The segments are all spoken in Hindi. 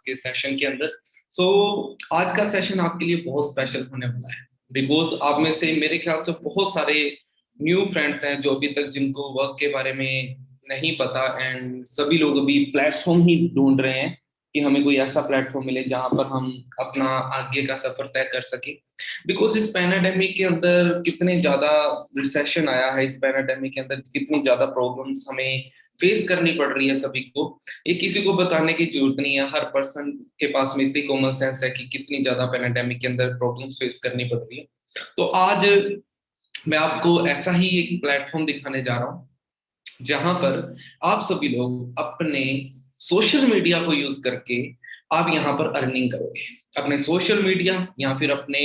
के सेशन के अंदर। आज का सेशन आपके लिए बहुत स्पेशल होने वाला है, बिकॉज आप में से मेरे ख्याल से बहुत सारे न्यू फ्रेंड्स हैं जो अभी तक जिनको वर्क के बारे में नहीं पता, एंड सभी लोग अभी प्लेटफॉर्म ही ढूंढ रहे हैं कि हमें कोई ऐसा प्लेटफॉर्म मिले जहां पर हम अपना आगे का सफर तय कर सके। बिकॉज इस पैनाडेमिक के अंदर कितने ज्यादा रिसेशन आया है, इस पैनाडेमिक के अंदर कितनी ज्यादा प्रॉब्लम्स हमें फेस करनी पड़ रही है सभी को। ये किसी को बताने की जरूरत नहीं है, हर पर्सन के पास में इतनी कॉमन सेंस है कि कितनी ज्यादा पैनाडेमिक के अंदर प्रॉब्लम्स फेस करनी पड़ रही है। तो आज मैं आपको ऐसा ही एक प्लेटफॉर्म दिखाने जा रहा हूँ जहां पर आप सभी लोग अपने सोशल मीडिया को यूज करके आप यहाँ पर अर्निंग करोगे। अपने सोशल मीडिया या फिर अपने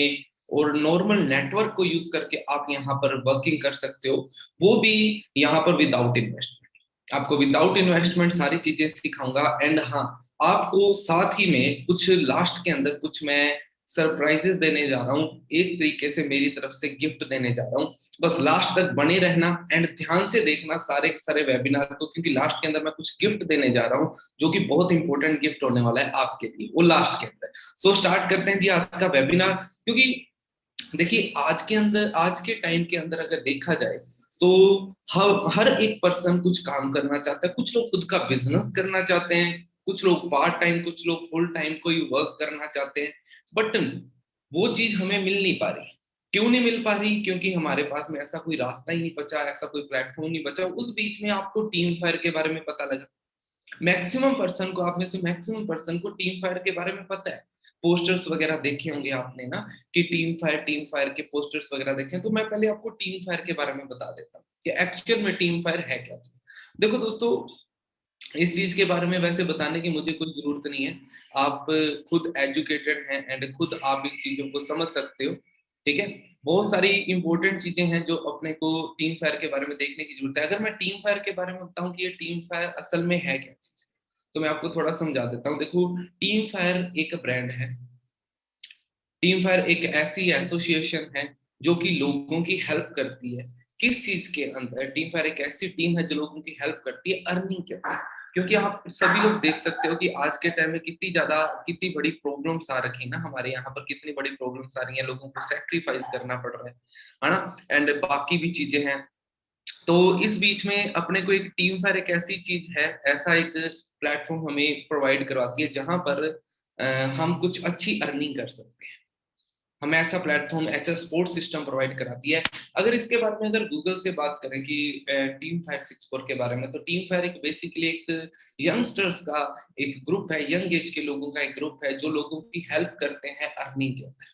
और नॉर्मल नेटवर्क को यूज करके आप यहाँ पर वर्किंग कर सकते हो, वो भी यहाँ पर विदाउट इन्वेस्टमेंट। आपको विदाउट इन्वेस्टमेंट सारी चीजें सिखाऊंगा। एंड हाँ, आपको साथ ही में कुछ लास्ट के अंदर कुछ मैं सरप्राइजेस देने जा रहा हूँ, एक तरीके से मेरी तरफ से गिफ्ट देने जा रहा हूँ। बस लास्ट तक बने रहना एंड ध्यान से देखना सारे के सारे वेबिनार को, क्योंकि लास्ट के अंदर मैं कुछ गिफ्ट देने जा रहा हूँ जो कि बहुत इंपॉर्टेंट गिफ्ट होने वाला है आपके लिए, वो लास्ट के अंदर। स्टार्ट करते हैं जी आज का वेबिनार। क्योंकि देखिए आज के टाइम के अंदर अगर देखा जाए तो हर एक पर्सन कुछ काम करना चाहता है। कुछ लोग खुद का बिजनेस करना चाहते हैं, कुछ लोग पार्ट टाइम, कुछ लोग फुल टाइम कोई वर्क करना चाहते हैं, बट वो चीज हमें मिल नहीं पा रही। क्यों नहीं मिल पा रही? क्योंकि हमारे पास में ऐसा कोई रास्ता ही नहीं बचा, ऐसा कोई प्लेटफॉर्म नहीं बचा। उस बीच में आपको टीम फायर के बारे में पता लगा। मैक्सिमम पर्सन को, आप में से मैक्सिमम पर्सन को टीम फायर के बारे में पता है। पोस्टर्स वगैरह देखे होंगे आपने ना, कि टीम फायर के पोस्टर्स वगैरह देखे। तो मैं पहले आपको टीम फायर के बारे में बता देता हूँ कि एक्चुअल में टीम फायर है क्या चीज। देखो दोस्तों, इस चीज के बारे में वैसे बताने की मुझे कोई जरूरत नहीं है, आप खुद एजुकेटेड हैं एंड खुद आप इन चीजों को समझ सकते हो। ठीक है, बहुत सारी इंपॉर्टेंट चीजें हैं जो अपने को टीम फायर के बारे में देखने की जरूरत है। अगर मैं टीम फायर के बारे में बताऊं कि ये टीम फायर असल में है क्या चीज, तो मैं आपको थोड़ा समझा देता हूँ। देखो, टीम फायर एक ब्रांड है। टीम फायर एक ऐसी एसोसिएशन है जो कि लोगों की हेल्प करती है। किस चीज के अंदर? टीम फायर एक ऐसी टीम है जो लोगों की हेल्प करती है अर्निंग के अंदर। क्योंकि आप सभी लोग देख सकते हो कि आज के टाइम में कितनी बड़ी प्रॉब्लम्स आ रखी है ना, हमारे यहाँ पर कितनी बड़ी प्रॉब्लम्स आ रही है, लोगों को सेक्रीफाइस करना पड़ रहा है ना, एंड बाकी भी चीजें हैं। तो इस बीच में अपने को एक टीम फायर एक ऐसी चीज है, ऐसा एक प्लेटफॉर्म हमें प्रोवाइड करवाती है जहां पर हम कुछ अच्छी अर्निंग कर सकते हैं। हमें ऐसा प्लेटफॉर्म, ऐसा सपोर्ट सिस्टम प्रोवाइड कराती है। अगर इसके बारे में अगर गूगल से बात करें कि टीम फायर 64 के बारे में, तो टीम फायर एक बेसिकली एक यंगस्टर्स का एक ग्रुप है, यंग एज के लोगों का एक ग्रुप है जो लोगों की हेल्प करते हैं अर्निंग के अंदर,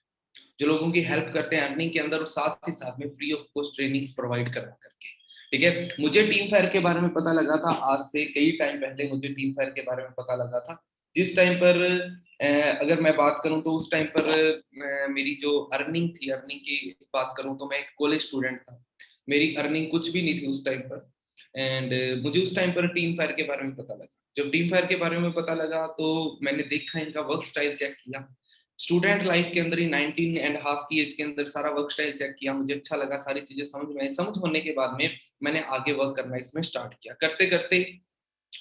जो लोगों की हेल्प करते हैं अर्निंग के अंदर, और साथ ही साथ में free of cost trainings provide करा करके। ठीक है, मुझे टीम फायर के बारे में पता लगा था आज से कई टाइम पहले, मुझे टीम फायर के बारे में पता लगा था जिस टाइम पर अगर मैं बात करूं तो उस टाइम पर मेरी जो अर्निंग थी, अर्निंग की बात करूं तो मैं एक कॉलेज स्टूडेंट था, मेरी अर्निंग कुछ भी नहीं थी उस टाइम पर। एंड मुझे उस टाइम पर टीम फायर के बारे में पता लगा। जब टीम फायर के बारे में पता लगा तो मैंने देखा, इनका वर्क स्टाइल चेक किया, स्टूडेंट लाइफ के अंदर ही 19.5 की एज के अंदर सारा वर्क स्टाइल चेक किया, मुझे अच्छा लगा, सारी चीजें समझ में आई। समझ होने के बाद में मैंने आगे वर्क करना इसमें स्टार्ट किया। करते करते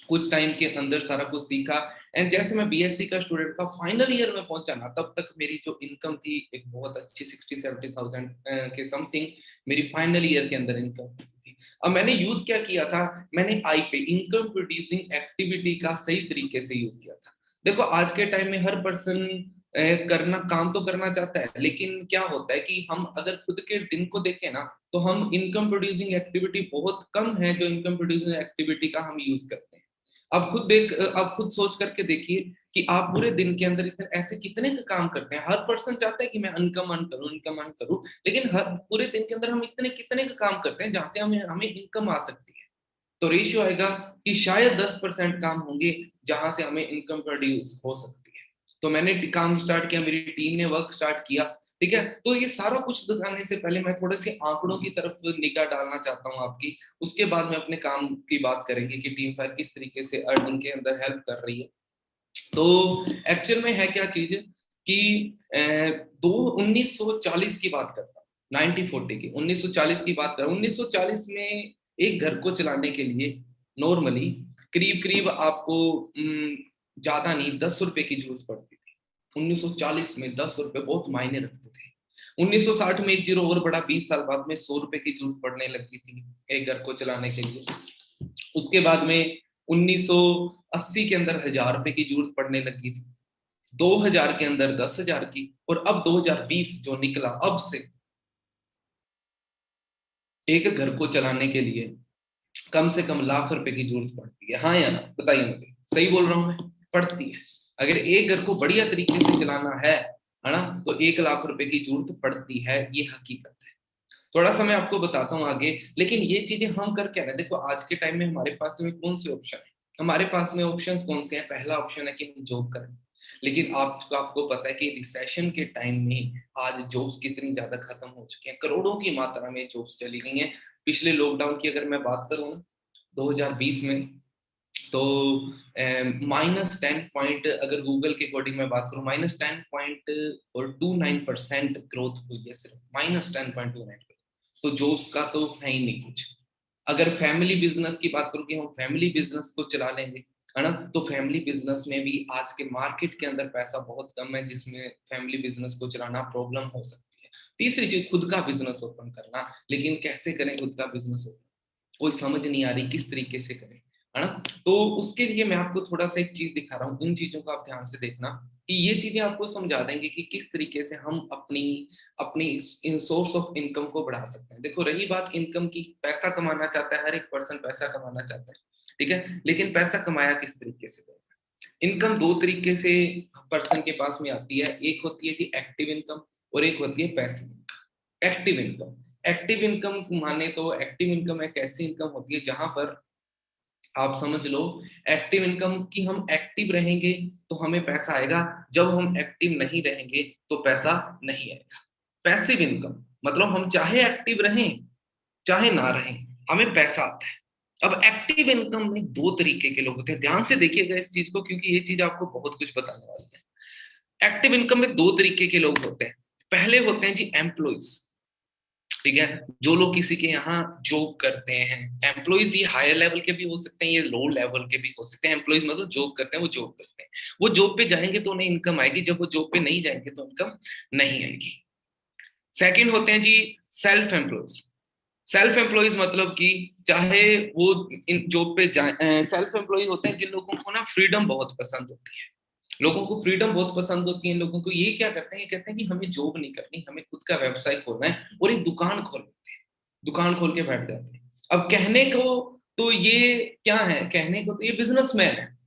कुछ टाइम के अंदर सारा कुछ सीखा, एंड जैसे मैं बीएससी का स्टूडेंट का फाइनल ईयर में पहुंचा ना, तब तक मेरी जो इनकम थी एक बहुत अच्छी 60-70 थाउजेंड के समथिंग मेरी फाइनल ईयर के अंदर इनकम थी। अब मैंने यूज क्या किया था, मैंने आई पे इनकम प्रोड्यूसिंग एक्टिविटी का सही तरीके से यूज किया था। देखो, आज के टाइम में हर पर्सन करना काम तो करना चाहता है, लेकिन क्या होता है कि हम अगर खुद के दिन को देखें ना, तो हम इनकम प्रोड्यूसिंग एक्टिविटी बहुत कम है जो इनकम प्रोड्यूसिंग एक्टिविटी का हम यूज करते हैं। अब खुद सोच करके देखिए कि आप पूरे दिन के अंदर इतने ऐसे कितने का काम करते हैं। हर पर्सन चाहता है कि मैं इनकम अर्न करूं, इनकम अर्न करूं, लेकिन हर पूरे दिन के अंदर हम इतने कितने का काम करते हैं जहां से हमें हमें इनकम आ सकती है। तो रेशियो आएगा कि शायद 10% काम होंगे जहां से हमें इनकम प्रोड्यूस हो सकती है। तो मैंने काम स्टार्ट किया, मेरी टीम ने वर्क स्टार्ट किया। ठीक है, तो ये सारा कुछ दिखाने से पहले मैं थोड़े से आंकड़ों की तरफ निगाह डालना चाहता हूँ आपकी। उसके बाद में अपने काम की बात करेंगे कि टीम फायर किस तरीके से अर्निंग के अंदर हेल्प कर रही है। तो एक्चुअल में है क्या चीज कि दो 1940 की बात करता हूँ, 1940 की 1940 की बात कर 1940 में एक घर को चलाने के लिए नॉर्मली करीब करीब आपको ज्यादा नहीं, 10 रुपए की जरूरत पड़ती थी। 1940 में 10 रुपए बहुत मायने रखते थे। 1960 में एक जीरो और बढ़ा, 20 साल बाद में 100 रुपए की जरूरत पड़ने लगी थी एक घर को चलाने के लिए। उसके बाद में 1980 के अंदर 1000 रुपए की जरूरत पड़ने लगी थी, 2000 के अंदर 10,000 की, और अब 2020 जो निकला, अब से एक घर को चलाने के लिए कम से कम लाख रुपए की जरूरत पड़ती है। हाँ या ना, बताइए मुझे, सही बोल रहा हूं मैं? पड़ती है। अगर एक घर को बढ़िया तरीके से चलाना है ना, तो 1 लाख रुपए की जरूरत पड़ती है, ये हकीकत है। थोड़ा सा मैं आपको बताता हूँ आगे, लेकिन ये चीजें हम कर क्या रहे हैं? देखो आज के टाइम में हमारे पास में कौन से ऑप्शन है? हमारे पास में ऑप्शंस कौन से हैं? पहला ऑप्शन है कि हम जॉब करें, लेकिन आपको पता है कि रिसेशन के टाइम में आज जॉब्स कितनी ज्यादा खत्म हो चुकी हैं, करोड़ों की मात्रा में जॉब्स चली गई हैं। पिछले लॉकडाउन की अगर मैं बात करूँ 2020 में, तो -10 पॉइंट, अगर गूगल के अकॉर्डिंग मैं बात करूं, -10.29% ग्रोथ हुई है, सिर्फ -10.29। तो जॉब्स का तो है ही नहीं कुछ। अगर फैमिली बिजनेस की बात करूं कि हम फैमिली बिजनेस को चला लेंगे, है ना, तो फैमिली बिजनेस में भी आज के मार्केट के अंदर पैसा बहुत कम है, जिसमें फैमिली बिजनेस को चलाना प्रॉब्लम हो सकती है। तीसरी चीज, खुद का बिजनेस ओपन करना, लेकिन कैसे करें खुद का बिजनेस ओपन? कोई समझ नहीं आ रही किस तरीके से करें, है ना। तो उसके लिए मैं आपको थोड़ा सा एक चीज दिखा रहा हूँ, इन चीजों को आप ध्यान से देखना, कि ये चीजें आपको समझा देंगे कि किस तरीके से हम अपनी अपनी इन सोर्स ऑफ इनकम को बढ़ा सकते हैं। देखो रही बात इनकम की, पैसा कमाना चाहता है, हर एक पर्सन पैसा कमाना चाहता है, ठीक है, लेकिन पैसा कमाया किस तरीके से करेगा? इनकम दो तरीके से पर्सन के पास में आती है, एक होती है जी एक्टिव इनकम, और एक होती है passive income. Active income, active income माने तो एक्टिव इनकम एक ऐसी इनकम होती है जहां पर आप समझ लो, एक्टिव इनकम की हम एक्टिव रहेंगे तो हमें पैसा आएगा, जब हम एक्टिव नहीं रहेंगे तो पैसा नहीं आएगा। पैसिव इनकम मतलब हम चाहे एक्टिव रहें चाहे ना रहें, हमें पैसा आता है। अब एक्टिव इनकम में दो तरीके के लोग होते हैं, ध्यान से देखिएगा इस चीज को, क्योंकि ये चीज आपको बहुत कुछ बताने वाली है। एक्टिव इनकम में दो तरीके के लोग होते हैं। पहले होते हैं जी एम्प्लॉइज, ठीक है, जो लोग किसी के यहाँ जॉब करते हैं। एम्प्लॉइज ये हायर लेवल के भी हो सकते हैं, ये लो लेवल के भी हो सकते हैं। एम्प्लॉइज मतलब जॉब करते हैं, वो जॉब करते हैं, वो जॉब पे जाएंगे तो उन्हें इनकम आएगी, जब वो जॉब पे नहीं जाएंगे तो इनकम नहीं आएगी। सेकंड होते हैं जी सेल्फ एम्प्लॉइज। सेल्फ एम्प्लॉइज मतलब कि चाहे वो इन जॉब पे जाए, सेल्फ एम्प्लॉइज होते हैं जिन लोगों को ना फ्रीडम बहुत पसंद होती है। लोगों को फ्रीडम बहुत पसंद होती है, लोगों को ये क्या करते हैं, ये कहते हैं कि हमें जॉब नहीं करनी, हमें खुद का व्यवसाय खोलना है, और एक दुकान खोल, दुकान खोल के बैठ जाते हैं। अब कहने को तो ये क्या है, कहने को तो ये बिजनेसमैन है,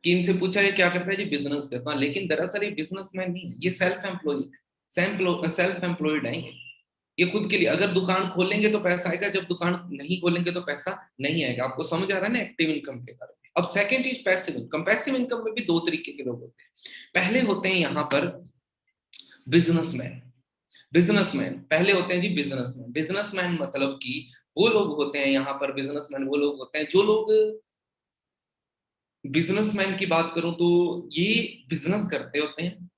कि इनसे पूछा ये क्या करता है जी, बिजनेस करता है, लेकिन दरअसल ये बिजनेसमैन नहीं है, ये सेल्फ एम्प्लॉयड है, सेल्फ एम्प्लॉयड है ये खुद के लिए। अगर दुकान खोलेंगे तो पैसा आएगा, जब दुकान नहीं खोलेंगे तो पैसा नहीं आएगा। आपको समझ आ रहा है ना एक्टिव इनकम के बारे में? अब सेकंड चीज पैसिव इनकम। पैसिव इनकम में भी दो तरीके के लोग होते हैं। पहले होते हैं यहाँ पर बिजनेसमैन। बिजनेसमैन पहले होते हैं जी बिजनेसमैन। बिजनेसमैन मतलब कि वो लोग होते हैं यहाँ पर, बिजनेसमैन वो लोग होते हैं जो लोग, बिजनेसमैन की बात करूं तो ये बिजनेस करते होते हैं,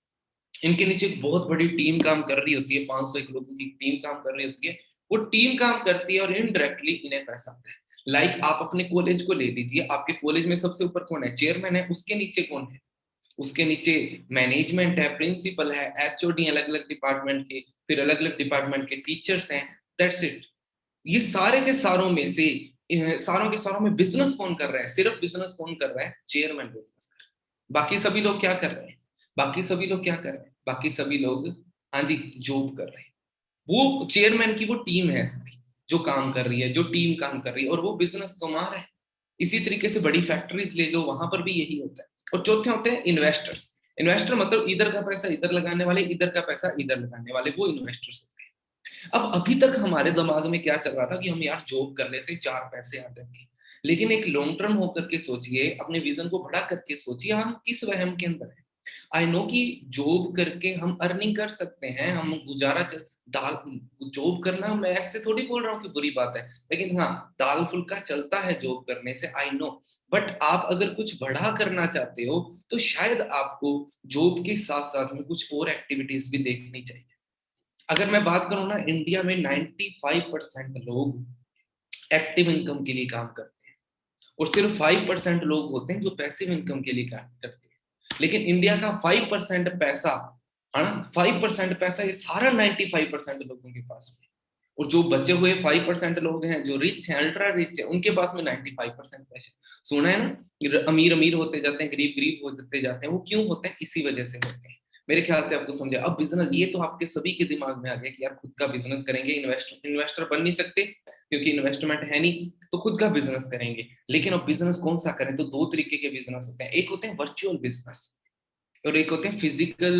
इनके नीचे एक बहुत बड़ी टीम काम कर रही होती है, 501 लोगों की टीम काम कर रही होती है। वो टीम काम करती है और इनडायरेक्टली इन्हें पैसा आता है। लाइक आप अपने कॉलेज को ले लीजिए, आपके कॉलेज में सबसे ऊपर कौन है? चेयरमैन है। उसके नीचे कौन है? उसके नीचे मैनेजमेंट है, प्रिंसिपल है, एचओडी, अलग अलग डिपार्टमेंट के, फिर अलग अलग डिपार्टमेंट के टीचर्स हैं। That's it. ये सारे के सारों में से सारों के सारों में बिजनेस कौन कर रहा है? सिर्फ बिजनेस कौन कर रहा है? चेयरमैन बिजनेस कर रहा है। बाकी सभी लोग क्या कर रहे हैं? बाकी सभी लोग क्या कर रहे हैं? बाकी सभी लोग, हाँ जी, जॉब कर रहे हैं। वो चेयरमैन की वो टीम है सारी जो काम कर रही है, जो टीम काम कर रही है, और वो बिजनेस कमा रहा है। इसी तरीके से बड़ी फैक्ट्रीज ले लो, वहां पर भी यही होता है। और चौथे होते हैं इन्वेस्टर्स। इन्वेस्टर मतलब इधर का पैसा इधर लगाने वाले, इधर का पैसा इधर लगाने वाले, वो इन्वेस्टर्स होते हैं। अब अभी तक हमारे दिमाग में क्या चल रहा था कि हम यार जॉब कर लेते, चार पैसे आ जाएंगे, लेकिन एक लॉन्ग टर्म होकर के सोचिए, अपने विजन को बड़ा करके सोचिए, हम किस वहम के अंदर है। आई नो कि जॉब करके हम अर्निंग कर सकते हैं, हम गुजारा दाल, जॉब करना मैं ऐसे थोड़ी बोल रहा हूँ कि बुरी बात है, लेकिन हाँ, दाल फुल्का चलता है जॉब करने से, आई नो। बट आप अगर कुछ बड़ा करना चाहते हो तो शायद आपको जॉब के साथ साथ में कुछ और एक्टिविटीज भी देखनी चाहिए। अगर मैं बात करूं ना, इंडिया में 95% लोग एक्टिव इनकम के लिए काम करते हैं, और सिर्फ 5% लोग होते हैं जो पैसिव इनकम के लिए काम करते हैं। लेकिन इंडिया का 5% पैसा, है ना, 5% पैसा ये सारा 95% लोगों के पास में। और जो बचे हुए 5% लोग हैं जो रिच हैं, अल्ट्रा रिच है, उनके पास में 95% पैसे। सुना है ना, अमीर अमीर होते जाते हैं, गरीब गरीब होते जाते हैं। वो क्यों होते हैं? इसी वजह से होते हैं। मेरे ख्याल से आपको समझा। अब बिजनेस, ये तो आपके सभी के दिमाग में आ गया कि यार खुद का बिजनेस करेंगे, इन्वेस्टर बन नहीं सकते क्योंकि इन्वेस्टमेंट है नहीं, तो खुद का बिजनेस करेंगे। लेकिन अब बिजनेस कौन सा करें? तो दो तरीके के बिजनेस होते हैं। एक होते हैं वर्चुअल बिजनेस और एक होते हैं फिजिकल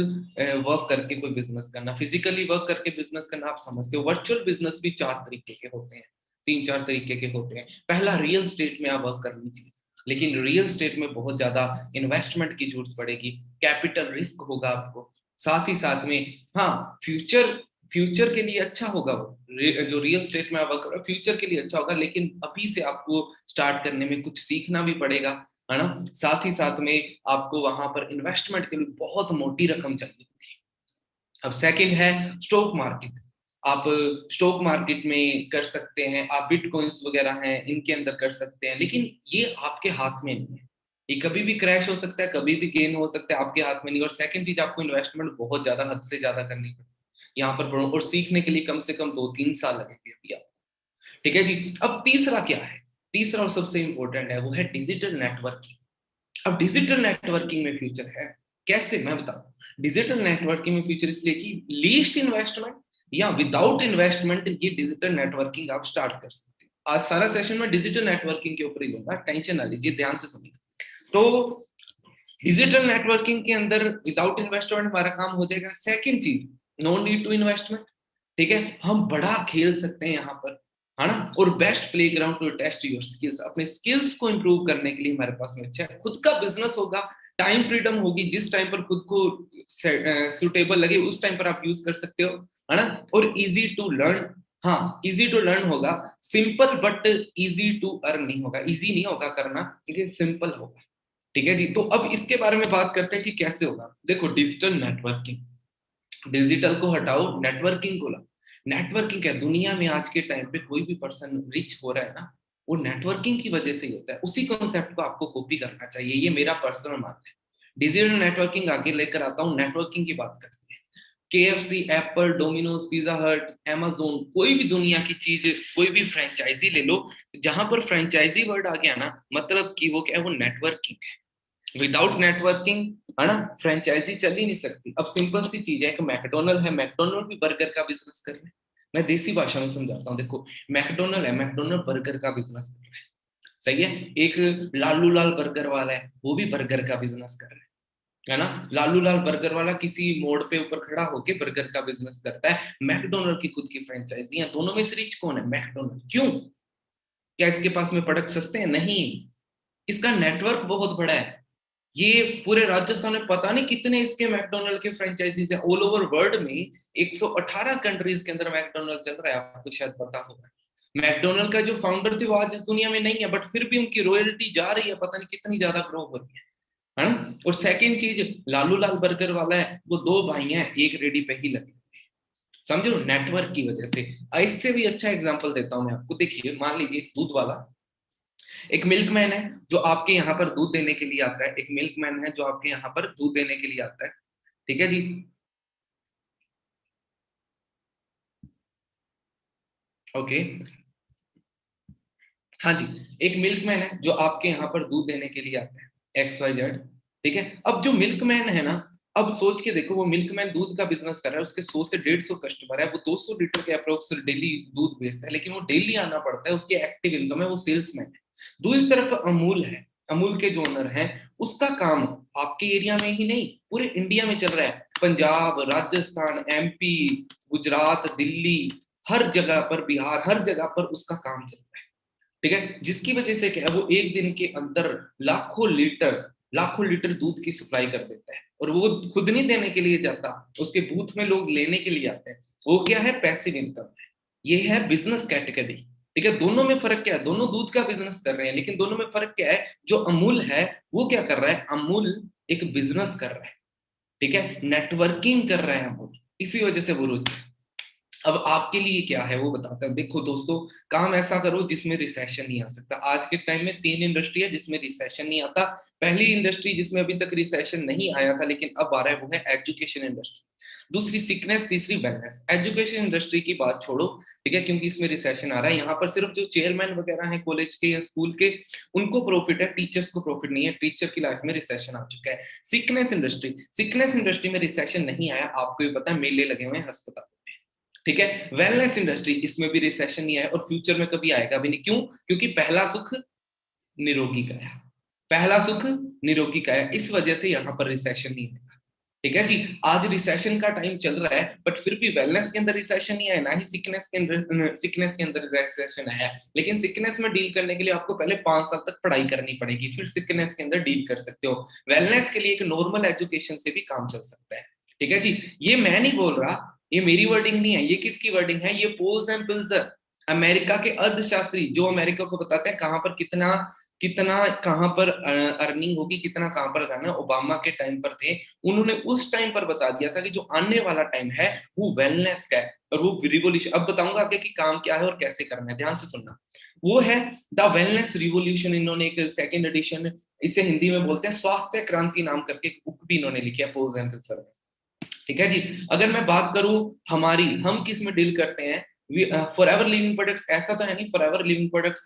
वर्क करके कोई बिजनेस करना। फिजिकली वर्क करके बिजनेस करना आप समझते हो। वर्चुअल बिजनेस भी चार तरीके के होते हैं, तीन चार तरीके के होते हैं। पहला, रियल स्टेट में आप वर्क कर लीजिए, लेकिन रियल स्टेट में बहुत ज्यादा इन्वेस्टमेंट की जरूरत पड़ेगी, कैपिटल रिस्क होगा आपको। साथ ही साथ में हाँ, फ्यूचर के लिए अच्छा होगा वो, जो रियल स्टेट में आप वर्क कर रहे हो फ्यूचर के लिए अच्छा होगा, लेकिन अभी से आपको स्टार्ट करने में कुछ सीखना भी पड़ेगा, है ना। साथ ही साथ में आपको वहां पर इन्वेस्टमेंट के लिए बहुत मोटी रकम चाहिए। अब सेकंड है स्टॉक मार्केट। आप स्टॉक मार्केट में कर सकते हैं, आप बिटकॉइंस वगैरह हैं इनके अंदर कर सकते हैं, लेकिन ये आपके हाथ में नहीं है। ये कभी भी क्रैश हो सकता है, कभी भी गेन हो सकता है, आपके हाथ में नहीं। और सेकंड चीज, आपको इन्वेस्टमेंट बहुत ज्यादा, हद से ज्यादा करनी पड़ेगी यहाँ पर, और सीखने के लिए कम से कम 2-3 साल लगेंगे अभी आपको। ठीक है जी। अब तीसरा क्या है? तीसरा और सबसे इंपॉर्टेंट है, वो है डिजिटल नेटवर्किंग। अब डिजिटल नेटवर्किंग में फ्यूचर है। कैसे, मैं बताऊं। डिजिटल नेटवर्किंग में फ्यूचर इसलिए कि लीस्ट इन्वेस्टमेंट या विदाउट इन्वेस्टमेंट ये डिजिटल नेटवर्किंग आप स्टार्ट कर सकते हैं। आज सारा सेशन में डिजिटल नेटवर्किंग के ऊपर ही लूंगा, टेंशन ना लीजिए, ध्यान से सुनिए। तो डिजिटल नेटवर्किंग के अंदर विदाउट इन्वेस्टमेंट हमारा काम हो जाएगा। सेकंड चीज, नो नीड टू इन्वेस्टमेंट। ठीक है, हम बड़ा खेल सकते हैं यहाँ पर, है ना। और best playground to test your skills, अपने स्किल्स को इंप्रूव करने के लिए हमारे पास में अच्छा है। खुद का बिजनेस होगा, टाइम फ्रीडम होगी, जिस टाइम पर खुद को सुटेबल लगे उस टाइम पर आप यूज कर सकते हो, है ना। और इजी टू लर्न, हाँ इजी टू लर्न होगा। Simple but easy to earn नहीं होगा, इजी नहीं होगा करना, लेकिन सिंपल होगा। ठीक है जी। तो अब इसके बारे में बात करते हैं कि कैसे होगा। देखो, डिजिटल नेटवर्किंग, डिजिटल को हटाओ, नेटवर्किंग को लाओ। नेटवर्किंग क्या, दुनिया में आज के टाइम पे कोई भी पर्सन रिच हो रहा है ना, वो नेटवर्किंग की वजह से ही होता है। उसी कॉन्सेप्ट को आपको कॉपी करना चाहिए, ये मेरा पर्सनल मानना है। डिजिटल नेटवर्किंग आगे लेकर आता हूँ, नेटवर्किंग की बात करते हैं। KFC, एप्पल, डोमिनोज, पिज्जा हट, Amazon, कोई भी दुनिया की चीज, कोई भी फ्रेंचाइजी ले लो, जहां पर फ्रेंचाइजी वर्ड आ गया ना, मतलब कि वो क्या है, वो नेटवर्किंग है। विदाउट नेटवर्किंग, है ना, फ्रेंचाइजी चल ही नहीं सकती। अब सिंपल सी चीज है, एक मैकडोनल्ड है, मैकडोनल्ड भी बर्गर का बिजनेस कर रहे हैं। मैं देसी भाषा में समझाता हूँ। देखो, मैकडोनल्ड है, मैकडोनल्ड बर्गर का बिजनेस कर रहा है, सही है। एक लालू लाल बर्गर वाला है, वो भी बर्गर का बिजनेस कर रहा है ना। लालू लाल बर्गर वाला किसी मोड़ पे ऊपर खड़ा होके बर्गर का बिजनेस करता है। मैकडोनल्ड की खुद की फ्रेंचाइजी है। दोनों में से रिच कौन है? मैकडोनल्ड। क्यों? क्या इसके पास में प्रोडक्ट सस्ते हैं? नहीं, इसका नेटवर्क बहुत बड़ा है। ये पूरे राजस्थान में पता नहीं कितने इसके मैकडोनल्ड के फ्रेंचाइजीज हैं, ऑल ओवर वर्ल्ड में 118 कंट्रीज के अंदर मैकडोनल्ड चल रहा है, आपको शायद पता होगा। मैकडोनल्ड का जो फाउंडर थे वो आज इस दुनिया में नहीं है, बट फिर भी उनकी रॉयल्टी जा रही है, पता नहीं कितनी ज्यादा ग्रो हो रही है ना। और सेकंड चीज, लालू लाल बर्गर वाला है, वो दो भाई हैं, एक रेडी पे ही लगे, समझो, नेटवर्क की वजह से। इससे भी अच्छा एग्जांपल देता हूं मैं आपको। देखिए, मान लीजिए दूध वाला, एक मिल्कमैन है जो आपके यहाँ पर दूध देने के लिए आता है। एक मिल्कमैन है जो आपके यहाँ पर दूध देने के लिए आता है। ठीक है जी। ओके। हाँ जी। एक मिल्कमैन है जो आपके यहाँ पर दूध देने के लिए आता है, XYZ। ठीक है। अब जो मिल्कमैन है ना, अब सोच के देखो, वो मिल्कमैन दूध का बिजनेस कर रहा है, उसके 100 से 150 कस्टमर है, वो 200 लीटर के अप्रोक्स डेली दूध बेचता है, लेकिन वो डेली आना पड़ता है, उसकी एक्टिव इनकम है, वो सेल्समैन है। दूसरी तरफ अमूल है, अमूल के जो ओनर हैं, उसका काम आपके एरिया में ही नहीं पूरे इंडिया में चल रहा है। पंजाब, राजस्थान, MP, गुजरात, दिल्ली, हर जगह पर, बिहार, हर जगह पर उसका काम चल रहा है। ठीक है। जिसकी वजह से क्या है, वो एक दिन के अंदर लाखों लीटर दूध की सप्लाई कर देता है, और वो खुद नहीं देने के लिए जाता, उसके बूथ में लोग लेने के लिए आते हैं। वो क्या है? पैसिव इनकम है। ये है बिजनेस कैटेगरी। ठीक है। दोनों में फर्क क्या है? दोनों दूध का बिजनेस कर रहे हैं, लेकिन दोनों में फर्क क्या है? जो अमूल है वो क्या कर रहा है? अमूल एक बिजनेस कर रहा है। ठीक है, नेटवर्किंग कर रहा है अमूल, इसी वजह से वो रुचि। अब आपके लिए क्या है वो बताता हूं। देखो दोस्तों, काम ऐसा करो जिसमें रिसेशन नहीं आ सकता। आज के टाइम में 3 इंडस्ट्री है जिसमें रिसेशन नहीं आता। पहली इंडस्ट्री जिसमें अभी तक रिसेशन नहीं आया था लेकिन अब आ रहा है वो है एजुकेशन इंडस्ट्री। दूसरी सिकनेस, तीसरी वेलनेस। एजुकेशन इंडस्ट्री की बात छोड़ो, ठीक है, क्योंकि इसमें रिसेशन आ रहा है। यहाँ पर सिर्फ जो चेयरमैन वगैरह हैं कॉलेज के या स्कूल के, उनको प्रॉफिट है, टीचर्स को प्रॉफिट नहीं है। टीचर की लाइफ में रिसेशन आ चुका है। सिकनेस इंडस्ट्री, सिकनेस इंडस्ट्री में रिसेशन नहीं आया, आपको भी पता है, मेले लगे हुए हैं अस्पताल, ठीक है। वेलनेस इंडस्ट्री, इसमें भी रिसेशन नहीं आया और फ्यूचर में कभी आएगा भी नहीं। क्यों? क्योंकि पहला सुख निरोगी काया, पहला सुख निरोगी काया, इस वजह से यहां पर रिसेशन नहीं आएगा, ठीक है जी। आज रिसेशन का टाइम चल रहा है बट फिर भी वेलनेस के अंदर रिसेशन नहीं आया, ना ही सिकनेस के अंदर रिसेशन आया। लेकिन सिकनेस में डील करने के लिए आपको पहले 5 साल तक पढ़ाई करनी पड़ेगी, फिर सिकनेस के अंदर डील कर सकते हो। वेलनेस के लिए एक नॉर्मल एजुकेशन से भी काम चल सकता है, ठीक है जी। ये मैं नहीं बोल रहा, ये मेरी वर्डिंग नहीं है, ये किसकी वर्डिंग है? ये पोल्स एंड पिल्जर, अमेरिका के अर्थशास्त्री, जो अमेरिका को बताते हैं कहां पर कितना कितना कहां पर अर्निंग होगी, कितना कहां पर करना। ओबामा के टाइम पर थे, उन्होंने उस टाइम पर बता दिया था कि जो आने वाला टाइम है वो वेलनेस का है और वो रिवोल्यूशन। अब बताऊंगा आगे कि काम क्या है और कैसे करना है, ध्यान से सुनना। वो है द वेलनेस रिवोल्यूशन। इन्होंने एक सेकंड एडिशन, इसे हिंदी में बोलते हैं स्वास्थ्य क्रांति नाम करके एक बुक भी इन्होंने लिखी है, पोल्स एंड पिल्जर, ठीक है जी। अगर मैं बात करूं हमारी, हम किस में डील करते हैं, फॉरएवर लिविंग प्रोडक्ट्स, ऐसा तो है नहीं forever Living products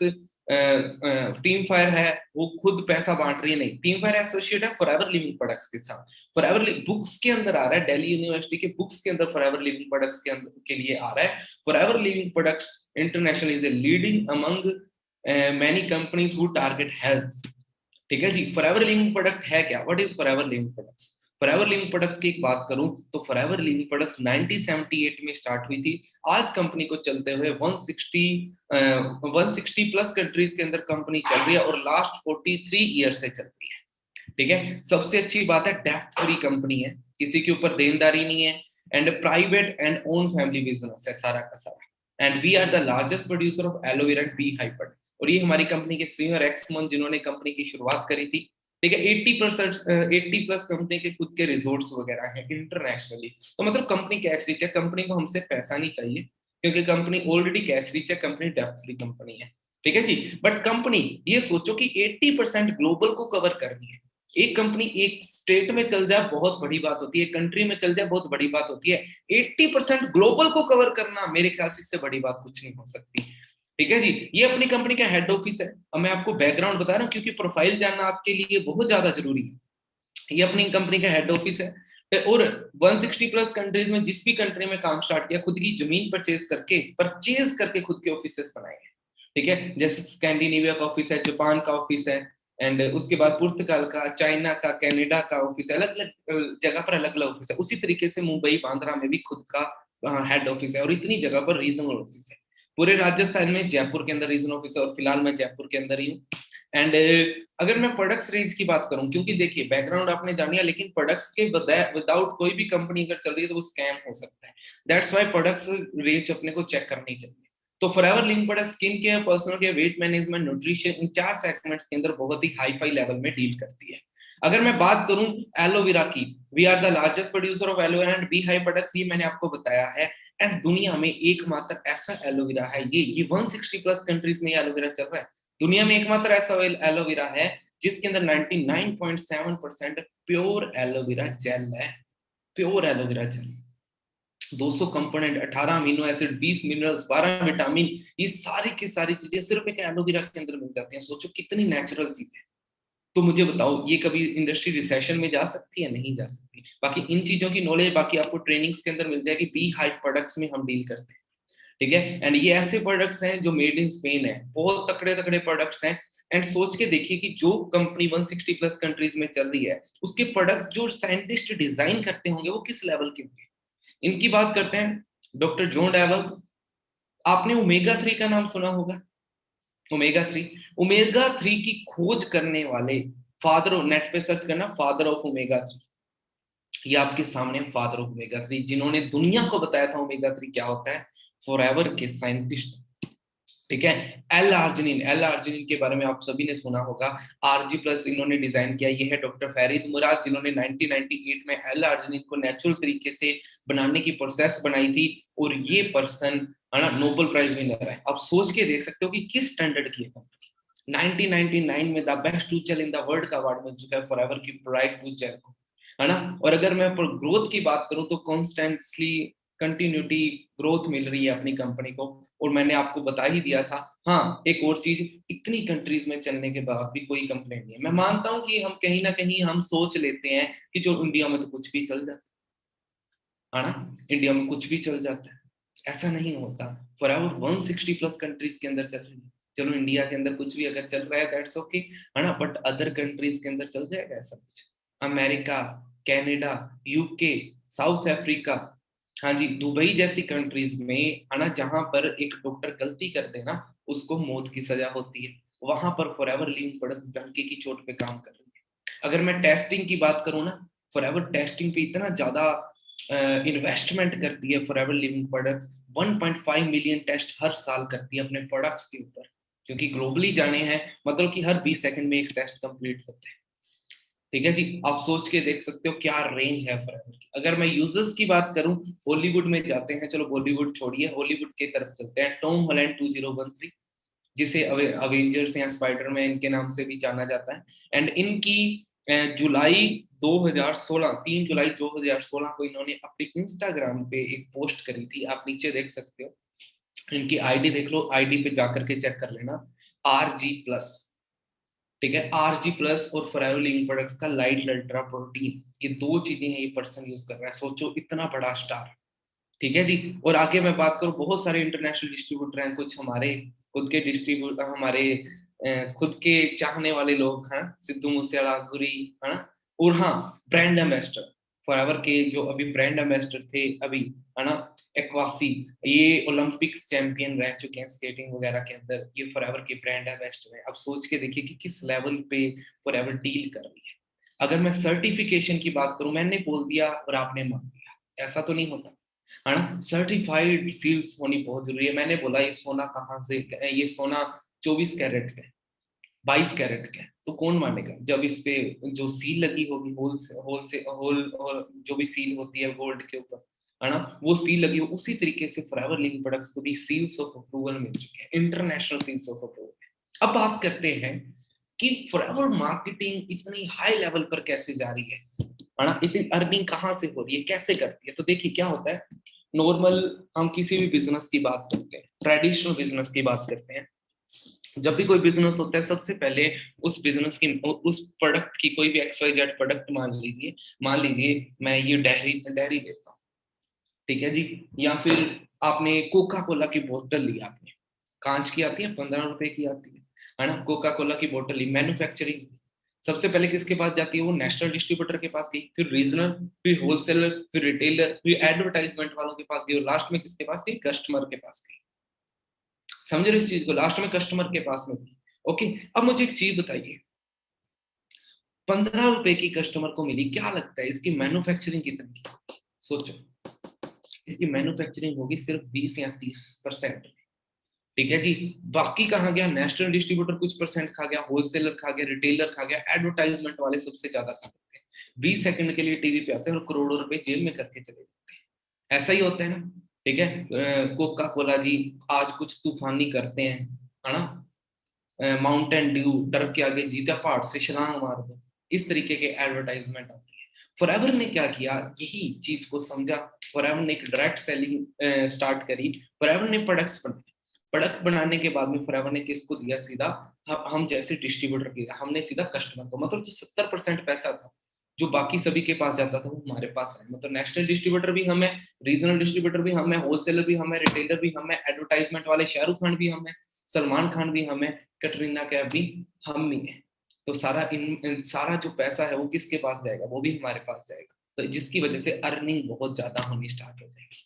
team fire है वो खुद पैसा बांट रही है, नहीं, टीम फायर एसोसिएट है फॉरएवर लिविंग प्रोडक्ट्स के साथ। फॉरएवर बुक्स के अंदर आ रहा है, दिल्ली यूनिवर्सिटी के बुक्स के अंदर फॉरएवर लिविंग प्रोडक्ट्स के अंदर के लिए आ रहा है। Forever Living products international is a leading among many companies who target health, ठीक है जी। फॉरएवर लिविंग प्रोडक्ट है क्या? What is forever Living products? Forever Living products की एक बात करूं तो फॉरएवर लिविंग प्रोडक्ट्स 1978 में स्टार्ट हुई थी। आज कंपनी को चलते हुए 160 प्लस कंट्रीज के अंदर कंपनी चल रही है और लास्ट 43 ईयर से चल रही है, ठीक है। सबसे अच्छी बात है डेप्थ फ्री कंपनी है, किसी के ऊपर देनदारी नहीं है, and private and own family business है सारा का सारा। And we are the largest producer of aloe vera and bee hyper. और ये हमारी कंपनी के सीनियर एक्समन जिन्होंने कंपनी की शुरुआत करी थी, ठीक है। 80 प्लस कंपनी के खुद के रिजोर्ट्स वगैरह हैं इंटरनेशनली। तो मतलब कंपनी कैश रिच है, कंपनी को हमसे पैसा नहीं चाहिए क्योंकि कंपनी ऑलरेडी कैश रिच है, कंपनी डेप्थ फ्री कंपनी है, ठीक है जी। बट कंपनी, ये सोचो कि 80% ग्लोबल को कवर करनी है। एक कंपनी एक स्टेट में चल जाए बहुत बड़ी बात होती है, कंट्री में चल जाए बहुत बड़ी बात होती है, 80% ग्लोबल को कवर करना मेरे ख्याल से इससे बड़ी बात कुछ नहीं हो सकती, ठीक है जी। ये अपनी कंपनी का हेड ऑफिस है। अब मैं आपको बैकग्राउंड बता रहा हूँ क्योंकि प्रोफाइल जानना आपके लिए बहुत ज्यादा जरूरी है। ये अपनी कंपनी का हेड ऑफिस है और 160 प्लस कंट्रीज में जिस भी कंट्री में काम स्टार्ट किया, खुद की जमीन परचेज करके खुद के ऑफिसेस बनाए हैं, ठीक है। जैसे स्कैंडिनेविया का ऑफिस है, जापान का ऑफिस है, एंड उसके बाद पुर्तगाल का, चाइना का, कनाडा का ऑफिस है, अलग अलग जगह पर अलग अलग ऑफिस है। उसी तरीके से मुंबई बांद्रा में भी खुद का हेड ऑफिस है और इतनी जगह पर रीजनल ऑफिस है। पूरे राजस्थान में जयपुर के अंदर रीजनल ऑफिस है और फिलहाल मैं जयपुर के अंदर ही हूँ। एंड अगर मैं प्रोडक्ट्स रेंज की बात करूं, क्योंकि देखिए बैकग्राउंड आपने जान लिया, लेकिन प्रोडक्ट्स के विदाउट कोई भी कंपनी अगर चल रही है तो वो स्कैम हो सकता है। दैट्स व्हाई प्रोडक्ट्स रेंज अपने को चेक करनी चाहिए। तो Forever link product skin care, personal care, weight management, nutrition, in 4 segments के अंदर बहुत ही हाई फाई लेवल में डील करती है। अगर मैं बात करूं एलोवेरा की, we are the largest producer of aloe vera and bee hive products, ये मैंने आपको बताया है। एंड दुनिया में एकमात्र ऐसा एलोवेरा है, ये 160 प्लस कंट्रीज में एलोवेरा चल रहा है। दुनिया में एकमात्र ऐसा एलोवेरा है जिसके अंदर 99.7% प्योर एलोवेरा जेल है, pure aloe vera gel. 200 component, 18 amino acid, 20 minerals, 12 vitamin, ये सारी की सारी चीजें सिर्फ एक एलोवेरा के अंदर मिल जाती हैं। सोचो कितनी नेचुरल चीज है। तो मुझे बताओ ये कभी इंडस्ट्री रिसेशन में जा सकती है? नहीं जा सकती। बाकी इन चीजों की नॉलेज बाकी आपको ट्रेनिंग्स के अंदर मिल जाएगी। बी हाइव प्रोडक्ट्स में हम डील करते हैं, ठीक है। एंड ये ऐसे प्रोडक्ट्स हैं जो मेड इन स्पेन है, बहुत तकड़े तकड़े प्रोडक्ट्स हैं। एंड सोच के देखिए कि जो कंपनी 160 प्लस कंट्रीज में चल रही है, उसके प्रोडक्ट्स जो साइंटिस्ट डिजाइन करते होंगे वो किस लेवल के होंगे। इनकी बात करते हैं, डॉक्टर जॉन डेवल। आपने ओमेगा 3 का नाम सुना होगा, ओमेगा 3। ओमेगा 3 की खोज करने वाले फादर ऑफ, नेट पे सर्च करना फादर ऑफ ओमेगा 3, ये आपके सामने फादर ऑफ ओमेगा 3 जिन्होंने दुनिया को बताया था ओमेगा 3 क्या होता है, फॉरएवर के साइंटिस्ट। ठीक है। एल आर्जिनिन के बारे में आप सभी ने सुना होगा। आरजी प्लस इन्होंने डिजाइन किया, ये है डॉक्टर फरीद मुराद जिन्होंने 1998 में एल आर्जिनिन को नेचुरल तरीके से बनाने की प्रोसेस बनाई थी, और ये पर्सन है ना नोबेल प्राइज विनर है। आप सोच के देख सकते हो कि किस स्टैंडर्ड की है कंपनी। 1999 में the best tooth in the world का अवार्ड मिल चुका है फॉरएवर की ब्राइट टूथ जेल को, है ना। और अगर मैं ग्रोथ की बात करूं तो कॉन्स्टेंटली कंटिन्यूटी ग्रोथ मिल रही है अपनी कंपनी को। और मैंने आपको बता ही दिया था। हाँ, एक और चीज, इतनी कंट्रीज में चलने के बाद भी कोई कंप्लेंट नहीं है। मैं मानता हूं कि हम कहीं ना कहीं हम सोच लेते हैं कि जो इंडिया में तो कुछ भी चल जाता है ना, इंडिया में कुछ भी चल जाता है। ऐसा नहीं होता। फॉर एवर 160 प्लस कंट्रीज के अंदर चल रही है। चलो इंडिया के अंदर कुछ भी अगर चल रहा है दैट्स ओके, है ना, बट अदर कंट्रीज के अंदर चल जाएगा ऐसा कुछ? America, Canada, UK, south Africa, हाँ जी, दुबई जैसी कंट्रीज में, है ना, जहां पर एक डॉक्टर गलती कर दे ना उसको मौत की सजा होती है, वहां पर फॉरएवर लिविंग प्रोडक्ट्स डंके की चोट पे काम कर रही है। अगर मैं टेस्टिंग की बात करूं ना, फॉरएवर टेस्टिंग पे इतना ज्यादा इन्वेस्टमेंट करती है Forever Living products. 1.5 million test हर साल करती है अपने प्रोडक्ट्स के ऊपर, क्योंकि ग्लोबली जाने हैं, मतलब कि हर 20 सेकंड में एक टेस्ट कंप्लीट होते हैं। ठीक है जी, आप सोच के देख सकते हो क्या रेंज है फॉरएवर की। अगर मैं यूजर्स की बात करूं, हॉलीवुड में जाते हैं, चलो बॉलीवुड छोड़िए, हॉलीवुड की तरफ चलते हैं। टॉम हॉलैंड 2013, जिसे अवेंजर्स या स्पाइडरमैन के नाम से भी जाना जाता है, एंड इनकी जुलाई 2016, 3 जुलाई 2016 को इन्होंने अपने इंस्टाग्राम पे एक पोस्ट करी थी। आप नीचे देख सकते हो, इनकी आईडी देख लो, आईडी पे जाकर के चेक कर लेना, RG+। ठीक है, RG+ और फॉरएवर लिविंग प्रोडक्ट्स का लाइट अल्ट्रा प्रोटीन, ये दो चीजें हैं ये पर्सन यूज कर रहा है। सोचो इतना बड़ा स्टार। ठीक है जी। और आगे मैं बात करूं, बहुत सारे इंटरनेशनल डिस्ट्रीब्यूटर हैं, कुछ हमारे खुद के डिस्ट्रीब्यूटर, हमारे खुद के चाहने वाले लोग हैं, सिद्धू मूसेवाला, गुरी, है ना। और हाँ, ब्रांड एम्बेसडर फॉरएवर के जो अभी ब्रांड एम्बेसडर थे अभी, है ना, एक्वासी, ये ओलंपिक्स चैंपियन रह चुके हैं स्केटिंग वगैरह के अंदर, ये फॉरएवर के ब्रांड एम्बेसडर है। अब सोच के देखिए कि किस लेवल पे फॉरएवर डील कर रही है। अगर मैं सर्टिफिकेशन की बात करूं, मैंने बोल दिया और आपने मान लिया, ऐसा तो नहीं होता, है ना। सर्टिफाइड सील्स होनी बहुत जरूरी है। मैंने बोला ये सोना कहाँ से, ये सोना 24 कैरेट का है, 22 कैरेट का है, तो कौन मानेगा जब इस पे जो सील लगी होगी, होल से होल से होल, और जो भी सील होती है गोल्ड के ऊपर, है ना, वो सील लगी हो। उसी तरीके से फॉरएवर लिविंग प्रोडक्ट्स को भी सील्स ऑफ अप्रूवल मिल चुके हैं, इंटरनेशनल सील्स ऑफ अप्रूवल। अब बात करते हैं कि फॉरएवर मार्केटिंग इतनी हाई लेवल पर कैसे जा रही है ना, इतनी अर्निंग कहाँ से हो रही है, कैसे करती है। तो देखिए क्या होता है, नॉर्मल हम किसी भी बिजनेस की बात करते हैं, ट्रेडिशनल बिजनेस की बात करते हैं, जब भी कोई बिजनेस होता है सबसे पहले उस बिजनेस की, उस प्रोडक्ट की, कोई भी XYZ प्रोडक्ट मान लीजिए मैं ये डेयरी डेयरी लेता हूँ, ठीक है जी, या फिर आपने कोका कोला की बोतल ली, आपने कांच की आती है, 15 रुपए की आती है ना, कोका कोला की बोतल ली, मैन्युफैक्चरिंग सबसे पहले किसके पास जाती है, वो नेशनल डिस्ट्रीब्यूटर के पास गई, फिर रीजनल, फिर होलसेलर, फिर रिटेलर, फिर एडवर्टाइजमेंट वालों के पास गई, और लास्ट में किसके पास गई, कस्टमर के पास गई। समझ रहे हो इस चीज को, लास्ट में कस्टमर के पास में गई। ओके, अब मुझे एक चीज बताइए, 15 रुपए की कस्टमर को मिली, क्या लगता है इसकी मैन्युफैक्चरिंग कितनी की? सोचो, इसकी मैन्युफैक्चरिंग होगी सिर्फ 20 या 30%। ठीक है जी, बाकी कहाँ गया, नेशनल डिस्ट्रीब्यूटर कुछ परसेंट खा गया, होलसेलर खा गया, रिटेलर खा गया, एडवर्टाइजमेंट वाले सबसे ज्यादा खा जाते हैं। 20 सेकंड के लिए टीवी पे आते हैं और करोड़ों रुपए जेब में करके चले जाते हैं। ऐसा ही होता है ना। ठीक है, कोका कोला जी आज कुछ तूफानी करते हैं, है ना, माउंटेन ड्यू डर के आगे जीता, पहाड़ से छलांग मार दो, इस तरीके के एडवर्टाइजमेंट आती है। फॉरएवर ने क्या किया, यही चीज को समझा, फॉरएवर ने एक डायरेक्ट सेलिंग स्टार्ट करी, फॉरएवर ने प्रोडक्ट्स बनाए, प्रोडक्ट बनाने के बाद में फॉरएवर ने किसको दिया, सीधा हम जैसे डिस्ट्रीब्यूटर दिया, हमने सीधा कस्टमर को, मतलब जो 70% पैसा था जो बाकी सभी के पास जाता था वो हमारे पास है। मतलब नेशनल डिस्ट्रीब्यूटर भी हम है, रीजनल डिस्ट्रीब्यूटर भी हम है, होलसेलर भी हम है, रिटेलर भी हम है, एडवर्टाइजमेंट वाले शाहरुख खान भी हम है, सलमान खान भी हम है, कैटरीना कैफ भी हम ही है। तो सारा जो पैसा है वो किसके पास जाएगा, वो भी हमारे पास जाएगा, तो जिसकी वजह से अर्निंग बहुत ज्यादा होनी स्टार्ट हो जाएगी।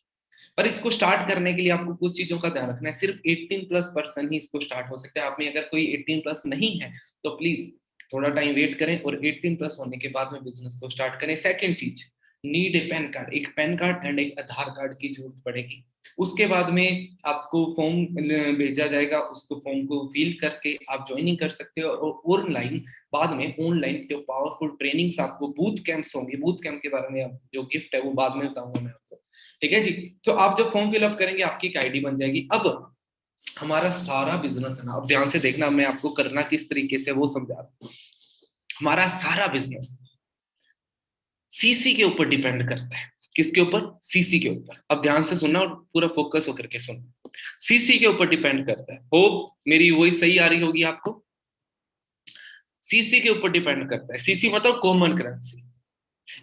पर इसको स्टार्ट करने के लिए आपको कुछ चीजों का ध्यान रखना है, सिर्फ 18+ पर्सन ही इसको स्टार्ट हो सकता है। आप में अगर कोई 18+ नहीं है तो प्लीज थोड़ा टाइम वेट करें और 18+ होने के बाद में बिजनेस को स्टार्ट करें। सेकंड चीज, नीड ए पैन कार्ड, एक पैन कार्ड एंड एक आधार कार्ड की जरूरत पड़ेगी। उसके बाद में आपको फॉर्म भेजा जाएगा, उसको फॉर्म को फिल करके आप ज्वाइनिंग कर सकते हो, और ऑनलाइन बाद में ऑनलाइन जो पावरफुल ट्रेनिंग्स आपको बूथ कैंप्स होंगे, बूथ कैंप के बारे में जो गिफ्ट है वो बाद में बताऊंगा मैं आपको, ठीक है जी। तो आप जब फॉर्म फिलअप करेंगे आपकी एक आईडी बन जाएगी। अब हमारा सारा बिजनेस है ना, अब ध्यान से देखना, मैं आपको करना किस तरीके से वो समझा रहा हूं। हमारा सारा बिजनेस सीसी के ऊपर डिपेंड करता है। किसके ऊपर? सीसी के ऊपर। अब ध्यान से सुनना और पूरा फोकस होकर के सुनना। सीसी के ऊपर डिपेंड करता है। होप मेरी वही सही आ रही होगी आपको। सीसी के ऊपर डिपेंड करता है। सीसी मतलब कॉमन करेंसी।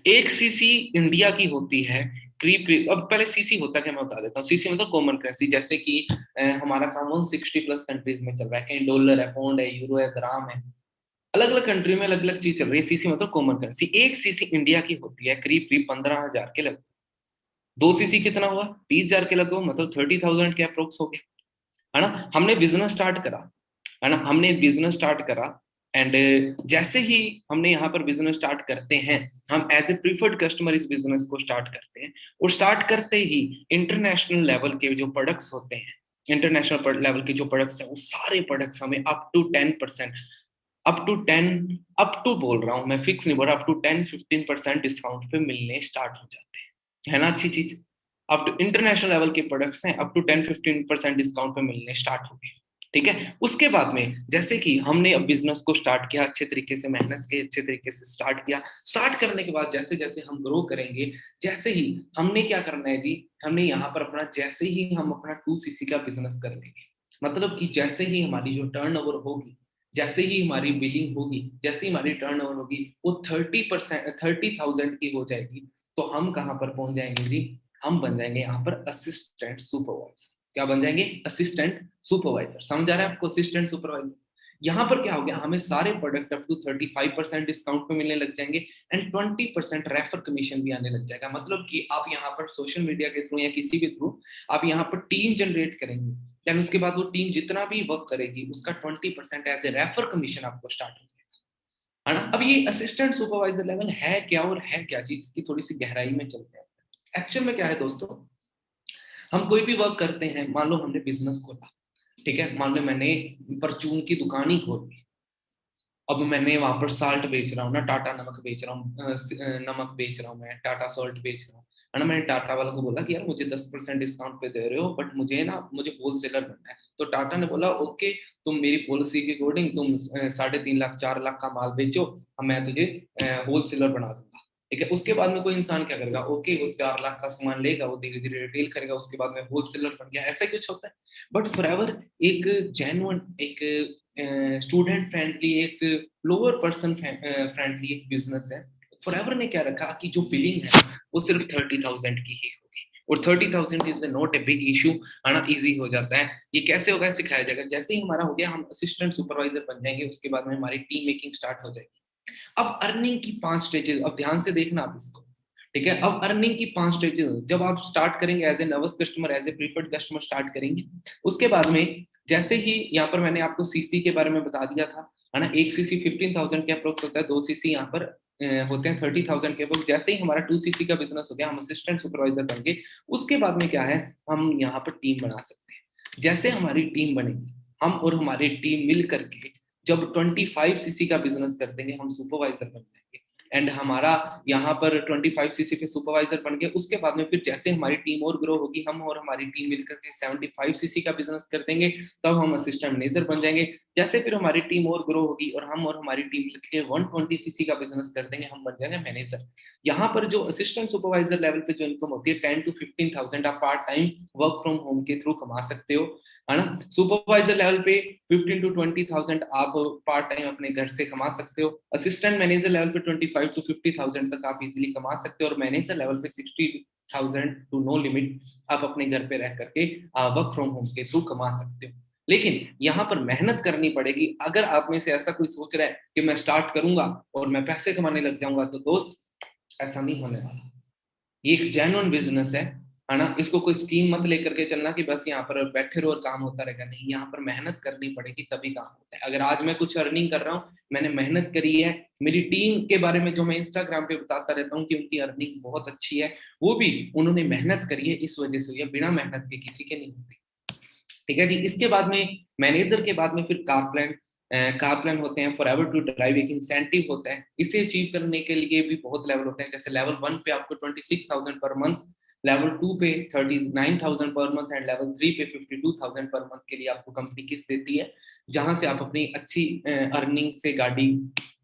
एक सीसी इंडिया की होती है करीब करीब, अब पहले सीसी होता क्या मैं बता देता हूँ। सीसी मतलब कॉमन करेंसी, जैसे कि हमारा काम 160 प्लस कंट्रीज में चल रहा है, कहीं डॉलर है, पाउंड है, यूरो है, ग्राम है, अलग अलग कंट्री में अलग अलग चीज चल रही है। सीसी मतलब कॉमन करेंसी। एक सीसी इंडिया की होती है करीब करीब 15,000 के लगभग। 2 सीसी कितना हुआ? 30,000 के लगभग, मतलब 30,000 के अप्रोक्स हो गया, है ना। हमने बिजनेस स्टार्ट करा, है ना, हमने बिजनेस स्टार्ट करा, एंड जैसे ही हमने यहाँ पर बिजनेस स्टार्ट करते हैं, हम एज ए प्रीफर्ड कस्टमर इस बिजनेस को स्टार्ट करते हैं, और स्टार्ट करते ही इंटरनेशनल लेवल के जो प्रोडक्ट्स होते हैं, इंटरनेशनल लेवल के जो प्रोडक्ट्स हैं, वो सारे प्रोडक्ट्स हमें अप टू 10%, अप टू बोल रहा हूँ मैं, फिक्स नहीं बोल रहा, अप टू 10-15% डिस्काउंट पे मिलने स्टार्ट हो जाते हैं, है ना। अच्छी चीज। अब तो इंटरनेशनल लेवल के प्रोडक्ट्स हैं, अप टू 10-15% डिस्काउंट पे मिलने स्टार्ट हो गए, ठीक है। उसके बाद में जैसे कि हमने अब बिजनेस को स्टार्ट किया, अच्छे तरीके से मेहनत की, अच्छे तरीके से स्टार्ट किया, स्टार्ट करने के बाद जैसे जैसे हम ग्रो करेंगे, जैसे ही हमने क्या करना है जी, हमने यहाँ पर अपना, जैसे ही हम अपना 2 सीसी का बिजनेस कर लेंगे, मतलब कि जैसे ही हमारी जो टर्नओवर होगी, जैसे ही हमारी बिलिंग होगी, जैसे ही हमारी टर्नओवर होगी, वो 30,000 की हो जाएगी, तो हम कहाँ पर पहुंच जाएंगे जी? हम बन जाएंगे यहाँ पर असिस्टेंट सुपरवाइजर। क्या बन जाएंगे? Assistant supervisor. समझ आ रहा है आपको? Assistant supervisor. यहाँ पर क्या हो गया, हमें सारे प्रोडक्ट अप टू 35% डिस्काउंट पे मिलने लग जाएंगे, एंड 20% रेफर कमीशन भी आने लग जाएगा। मतलब कि आप यहाँ पर सोशल मीडिया के थ्रू या किसी भी थ्रू आप यहाँ पर टीम जनरेट करेंगे, देन उसके बाद वो टीम जितना भी वर्क करेगी उसका 20% एज ए रेफर कमीशन आपको स्टार्ट हो जाएगा, है ना। अब ये असिस्टेंट सुपरवाइजर लेवल है क्या, और है क्या चीज, इसकी थोड़ी सी गहराई में चलते हैं। एक्चुअल में क्या है दोस्तों, हम कोई भी वर्क करते हैं, मान लो हमने बिजनेस खोला, ठीक है, मान लो मैंने परचून की दुकान ही खोल दी, अब मैंने वहां पर साल्ट बेच रहा हूँ ना, टाटा नमक बेच रहा हूँ, नमक बेच रहा हूँ मैं, टाटा सॉल्ट बेच रहा हूँ, है ना। मैंने टाटा वाला को बोला कि यार मुझे 10% डिस्काउंट पे दे रहे हो, बट मुझे ना, मुझे होलसेलर बनना है। तो टाटा ने बोला ओके, तुम मेरी पॉलिसी के अकॉर्डिंग तुम 3.5 लाख 4 लाख का माल बेचो, अब मैं तुझे होलसेलर बना दूंगा, ठीक है। उसके बाद में कोई इंसान क्या करेगा, ओके उस 4 लाख का सामान लेगा, वो धीरे धीरे रिटेल करेगा, उसके बाद में होलसेलर बन गया, ऐसा कुछ होता है। बट फॉरएवर एक जेन्युइन, एक स्टूडेंट फ्रेंडली, एक लोअर पर्सन फ्रेंडली एक बिजनेस है। फॉरएवर ने क्या रखा कि जो बिलिंग है वो सिर्फ 30,000 की ही होगी, और 30,000 is not a big issue, आना इजी हो जाता है। ये कैसे होगा, सिखाया जाएगा। जैसे ही हमारा हो गया, हम असिस्टेंट सुपरवाइजर बन जाएंगे, उसके बाद में हमारी टीम मेकिंग स्टार्ट हो जाएगी। अब अर्निंग की 5 स्टेजेस, अब ध्यान से देखना आप इसको, ठीक है। अब अर्निंग की 5 स्टेजेस जब आप स्टार्ट करेंगे as a nervous customer, as a preferred customer start करेंगे, उसके बाद में जैसे ही यहाँ पर मैंने आपको सीसी के बारे में बता दिया था, है ना। एक सीसी 15,000 के अप्रोक्स होता है, 2 सीसी यहाँ पर होते हैं 30,000 के अप्रोक्स। जैसे ही हमारा 2 सीसी का बिजनेस हो गया, हम असिस्टेंट सुपरवाइजर बन गए, उसके बाद में क्या है, हम यहाँ पर टीम बना सकते हैं। जैसे हमारी टीम बनेगी, हम और हमारी टीम मिल करके जब 25 सीसी का बिजनेस कर देंगे, हम सुपरवाइजर बन जाएंगे, एंड हमारा यहाँ पर 25 सीसी पे सुपरवाइजर बन गए। उसके बाद में फिर जैसे हमारी टीम और ग्रो होगी, हम और हमारी टीम मिलकर के 75 सीसी का बिजनेस कर देंगे, तब हम असिस्टेंट मैनेजर बन जाएंगे। जैसे फिर हमारी टीम और ग्रो होगी और हम और हमारी टीम मिलकर 120 सीसी का बिजनेस कर देंगे, हम बन जाएंगे मैनेजर। यहाँ पर जो असिस्टेंट सुपरवाइजर लेवल पे जो इनकम होती है 10 to 15,000 आप part time work from home के थ्रू कमा सकते हो, है ना। सुपरवाइजर लेवल पे 15 to 20,000 आप पार्ट टाइम अपने घर से कमा सकते हो। असिस्टेंट मैनेजर लेवल पे 25 to 50,000 तक आप इजीली कमा सकते हो, और मैनेजर लेवल पे 60,000 टू नो लिमिट आप अपने घर पे रह करके वर्क फ्रॉम होम के थ्रू कमा सकते हो। लेकिन यहाँ पर मेहनत करनी पड़ेगी। अगर आप में से ऐसा कोई सोच रहा है कि मैं स्टार्ट करूंगा और मैं पैसे कमाने लग जाऊंगा, तो दोस्त ऐसा नहीं होने वाला। ये एक जेन्युइन बिजनेस है है ना। इसको कोई स्कीम मत लेकर के चलना कि बस यहाँ पर बैठे रहो और काम होता रहेगा, नहीं, यहाँ पर मेहनत करनी पड़ेगी तभी काम होता है। अगर आज मैं कुछ अर्निंग कर रहा हूँ, मैंने मेहनत करी है, मेरी टीम के बारे में जो मैं इंस्टाग्राम पे बताता रहता हूँ कि उनकी अर्निंग बहुत अच्छी है, वो भी उन्होंने मेहनत करी है, इस वजह से, या बिना मेहनत के किसी के नहीं होती। ठीक है जी। इसके बाद में मैनेजर के बाद में फिर कार प्लान होते हैं, फॉरएवर टू ड्राइव एक इंसेंटिव होता है। इसे अचीव करने के लिए भी बहुत लेवल होते हैं, जैसे लेवल 1 पे आपको 26,000 पर मंथ, लेवल 2 पे 39,000 पर मंथ एंड लेवल 3 पे 52,000 पर मंथ के लिए आपको कंपनी किस्त देती है, जहां से आप अपनी अच्छी अर्निंग से गाड़ी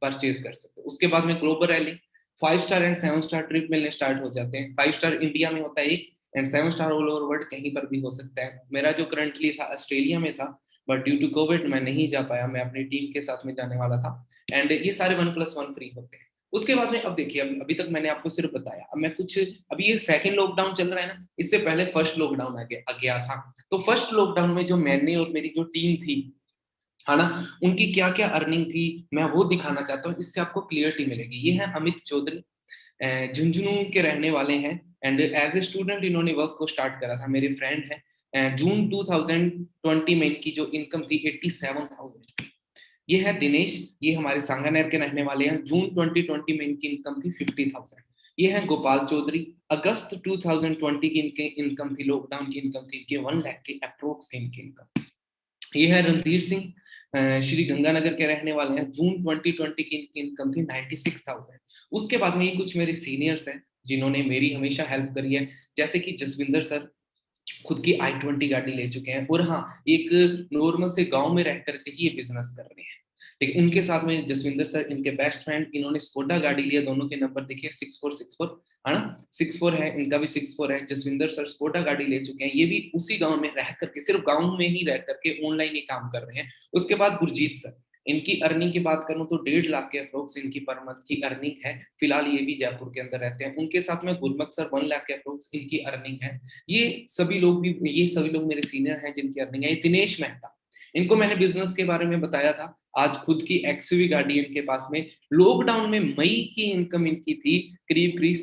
परचेज कर सकते हो। उसके बाद में global rally, 5 star and 7 star trip मिलने स्टार्ट हो जाते हैं। 5 स्टार इंडिया में होता है एक, and 7 star all over world कहीं पर भी हो सकता है। मेरा जो करंटली था ऑस्ट्रेलिया में था, बट ड्यू टू कोविड मैं नहीं जा पाया, मैं अपनी टीम के साथ में जाने वाला था। एंड ये सारे 1+1 फ्री होते हैं। उसके बाद में अब देखिए, अभी तक मैंने आपको सिर्फ बताया, अब मैं कुछ, अभी ये सेकंड लॉकडाउन चल रहा है ना, इससे पहले फर्स्ट लॉकडाउन आ गया था। तो फर्स्ट लॉकडाउन में जो मैंने और मेरी जो टीम थी, है ना, उनकी क्या क्या अर्निंग थी, मैं वो दिखाना चाहता हूँ, इससे आपको क्लियरिटी मिलेगी। ये है अमित चौधरी, झुंझुनू के रहने वाले हैं, एंड एज ए स्टूडेंट इन्होंने वर्क को स्टार्ट करा था, मेरे फ्रेंड हैं। जून 2020 में इनकी जो इनकम थी 87,000। ये है दिनेश, ये हमारे सांगानेर के रहने वाले हैं, जून 2020 में इनकी इनकम थी 50,000। ये है गोपाल चौधरी, अगस्त 2020 की इनकी इनकम थी, लॉकडाउन की इनकम थी इनकी 1 लाख के अप्रोक्स थी इनकी इनकम। ये है रणधीर सिंह, श्री गंगानगर के रहने वाले हैं, जून 2020 की इनकी इनकम थी 96,000। उसके बाद में ये कुछ मेरे सीनियर्स हैं जिन्होंने मेरी हमेशा हेल्प करी है, जैसे कि जसविंदर सर, खुद की i20 गाड़ी ले चुके हैं, और हाँ, एक नॉर्मल से गांव में रह करके ही ये बिजनेस कर रहे हैं। ठीक है, उनके साथ में जसविंदर सर, इनके बेस्ट फ्रेंड, इन्होंने स्कोडा गाड़ी लिया, दोनों के नंबर देखिए 6464, है ना, 64 है, इनका भी 64 है। जसविंदर सर स्कोडा गाड़ी ले चुके हैं, ये भी उसी गांव में रह करके, सिर्फ गांव में ही रह करके ऑनलाइन ही काम कर रहे हैं। उसके बाद गुरजीत सर, इनकी अर्निंग की बात करूं तो 1.5 लाख के अप्रोक्स इनकी पर मंथ की अर्निंग है। फिलहाल ये भी जयपुर के अंदर रहते हैं। उनके साथ में गुरमत सर, 1 लाख के अप्रोक्स इनकी अर्निंग है। ये सभी लोग मेरे सीनियर हैं जिनकी अर्निंग है। दिनेश मेहता, इनको मैंने बिजनेस के बारे में बताया था, आज खुद की एक्सयूवी गाड़ी इनके पास में। लॉकडाउन में मई की इनकम इनकी थी करीब करीब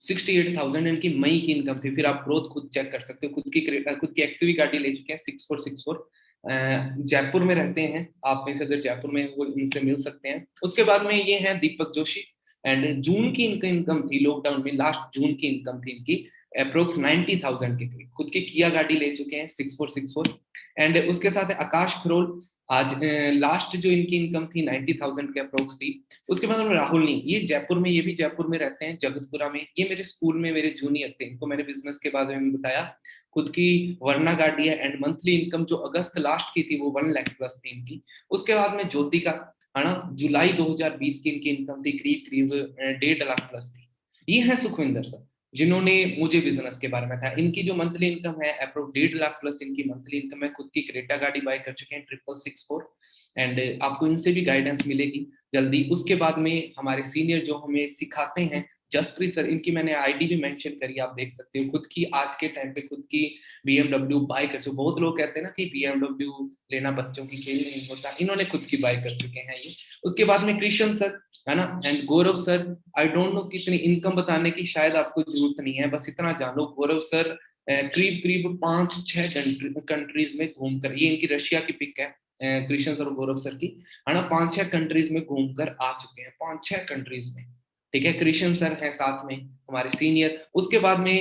68,000 इनकी मई की इनकम थी। फिर आप ग्रोथ खुद चेक कर सकते हो। खुद की एक्सयूवी गाड़ी ले चुके हैं 6464, जयपुर में रहते हैं। आप में से अगर जयपुर में वो इनसे मिल सकते हैं। उसके बाद में ये हैं दीपक जोशी, एंड जून की इनकी इनकम थी लॉकडाउन में, लास्ट जून की इनकम थी इनकी अप्रोक्स 90,000 के करीब। खुद की किया गाड़ी ले चुके हैं 6464। एंड उसके साथ है आकाश खरोल, आज लास्ट जो इनकी इनकम थी 90,000 के अप्रोक्स थी। उसके बाद में राहुल नी, ये जयपुर में, ये भी जयपुर में रहते हैं, जगतपुरा में। ये मेरे स्कूल में मेरे जूनियर थे, इनको मैंने बिजनेस के बारे में बताया। खुद की वर्ना गाड़ी है, एंड मंथली इनकम जो अगस्त लास्ट की थी वो 1 लाख प्लस थी इनकी। उसके बाद में ज्योतिका, है ना, जुलाई 2020 की इनकी इनकम थी करीब करीब 1.5 लाख प्लस थी। ये है सुखविंदर सर, जिन्होंने मुझे बिजनेस के बारे में था। इनकी जो मंथली इनकम है अप्रोक्स 1.5 लाख प्लस इनकी मंथली इनकम है। खुद की क्रेटा गाड़ी बाय कर चुके हैं 6664, एंड आपको इनसे भी गाइडेंस मिलेगी जल्दी। उसके बाद में हमारे सीनियर जो हमें सिखाते हैं, जसप्रीत सर, इनकी मैंने आईडी भी मेंशन करी, आप देख सकते हो। खुद की आज के टाइम पे खुद की BMW बाय कर चुके। बहुत लोग कहते हैं ना कि BMW लेना बच्चों की खेल नहीं होता, इन्होंने खुद की बाय कर चुके हैं ये। उसके बाद में कृष्ण सर, है ना, and Gaurav sir. I don't know कितनी इनकम बताने की शायद आपको जरूरत नहीं है, बस इतना जानो, गौरव सर करीब करीब 5-6 कंट्रीज में घूमकर, ये इनकी रशिया की पिक है, कृष्ण सर और गौरव सर की, है ना, 5-6 कंट्रीज में घूमकर आ चुके हैं, 5-6 कंट्रीज में। ठीक है, कृष्ण सर हैं साथ में हमारे सीनियर। उसके बाद में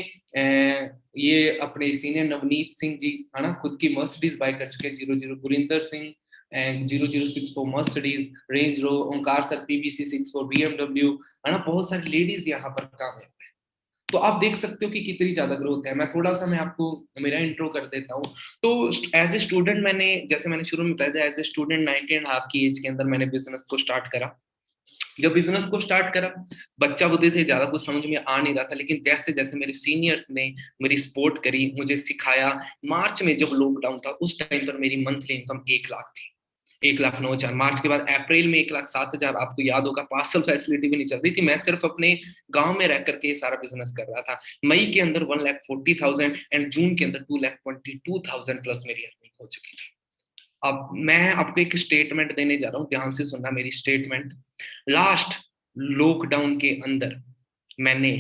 ये अपने सीनियर नवनीत सिंह जी, है ना, खुद की मर्सिडीज बाय कर चुके हैं 00। Gurinder Singh and 0064 Mercedes, Range Rover. Onkar sir PBC64 BMW, है ना, बहुत सारी लेडीज यहाँ पर काम है। तो आप देख सकते हो कि कितनी ज्यादा ग्रोथ है। मैं आपको मेरा इंट्रो कर देता हूँ। तो एज ए स्टूडेंट, मैंने, जैसे मैंने शुरू में बताया था, एज ए स्टूडेंट 19.5 की एज के अंदर मैंने बिजनेस को स्टार्ट करा। जब बिजनेस को स्टार्ट करा, बच्चा बुद्धि थे, ज्यादा कुछ समझ में आ नहीं रहा था, लेकिन जैसे जैसे मेरे सीनियर्स ने मेरी सपोर्ट करी, मुझे सिखाया। मार्च में जब लॉकडाउन था, उस टाइम पर मेरी मंथली इनकम 1 लाख थी, 1,09,000। मार्च के बाद अप्रैल में 1,07,000। आपको याद होगा, पार्सल फैसिलिटी भी नहीं चल रही थी, मैं सिर्फ अपने गांव में रह करके ये सारा बिजनेस कर रहा था। मई के अंदर 1,40,000 एंड जून के अंदर 2,22,000 प्लस मेरी अर्निंग हो चुकी थी। अब मैं आपको एक स्टेटमेंट देने जा रहा हूँ, ध्यान से सुनना मेरी स्टेटमेंट। लास्ट लॉकडाउन के अंदर मैंने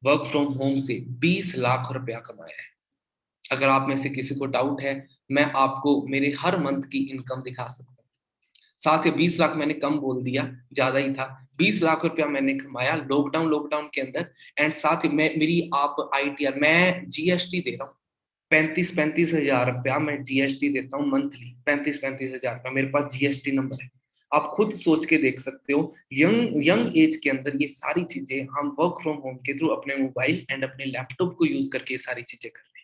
वर्क फ्रॉम होम से 20 लाख रुपया कमाया है। अगर आप में से किसी को डाउट है, मैं आपको मेरे हर मंथ की इनकम दिखा सकता हूँ। साथ ही 20 लाख मैंने कम बोल दिया, ज्यादा ही था। 20 लाख रुपया मैंने कमाया लॉकडाउन के अंदर। एंड साथ ही मैं मेरी आप आईटीआर, मैं जीएसटी दे रहा हूँ। 35-35 हजार रुपया मैं जीएसटी देता हूँ मंथली। 35-35 हजार रुपया मेरे पास जीएसटी नंबर है। आप खुद सोच के देख सकते हो, यंग यंग एज के अंदर ये सारी चीजें हम वर्क फ्रॉम होम के थ्रू अपने मोबाइल एंड अपने लैपटॉप को यूज करके ये सारी चीजें कर रहे हैं।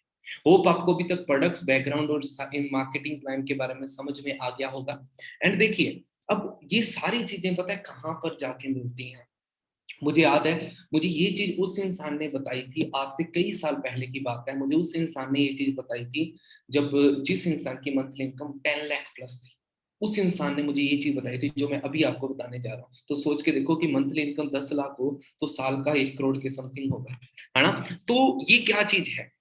होप आपको अभी तक प्रोडक्ट्स बैकग्राउंड और इन मार्केटिंग प्लान के बारे में समझ में आ गया होगा। एंड देखिए, अब ये सारी चीजें पता है कहाँ पर जाके मिलती हैं। मुझे याद है, मुझे ये चीज उस इंसान ने बताई थी, आज से कई साल पहले की बात है। मुझे उस इंसान ने ये चीज बताई थी जब जिस इंसान की मंथली इनकम 10 लाख प्लस थी। उस इंसान ने मुझे ये चीज बताई थी जो मैं अभी आपको बताने जा रहा हूँ। तो सोच के देखो कि मंथली इनकम 10 लाख हो तो साल का 1 करोड़ के समथिंग होगा, है ना। तो ये क्या चीज है,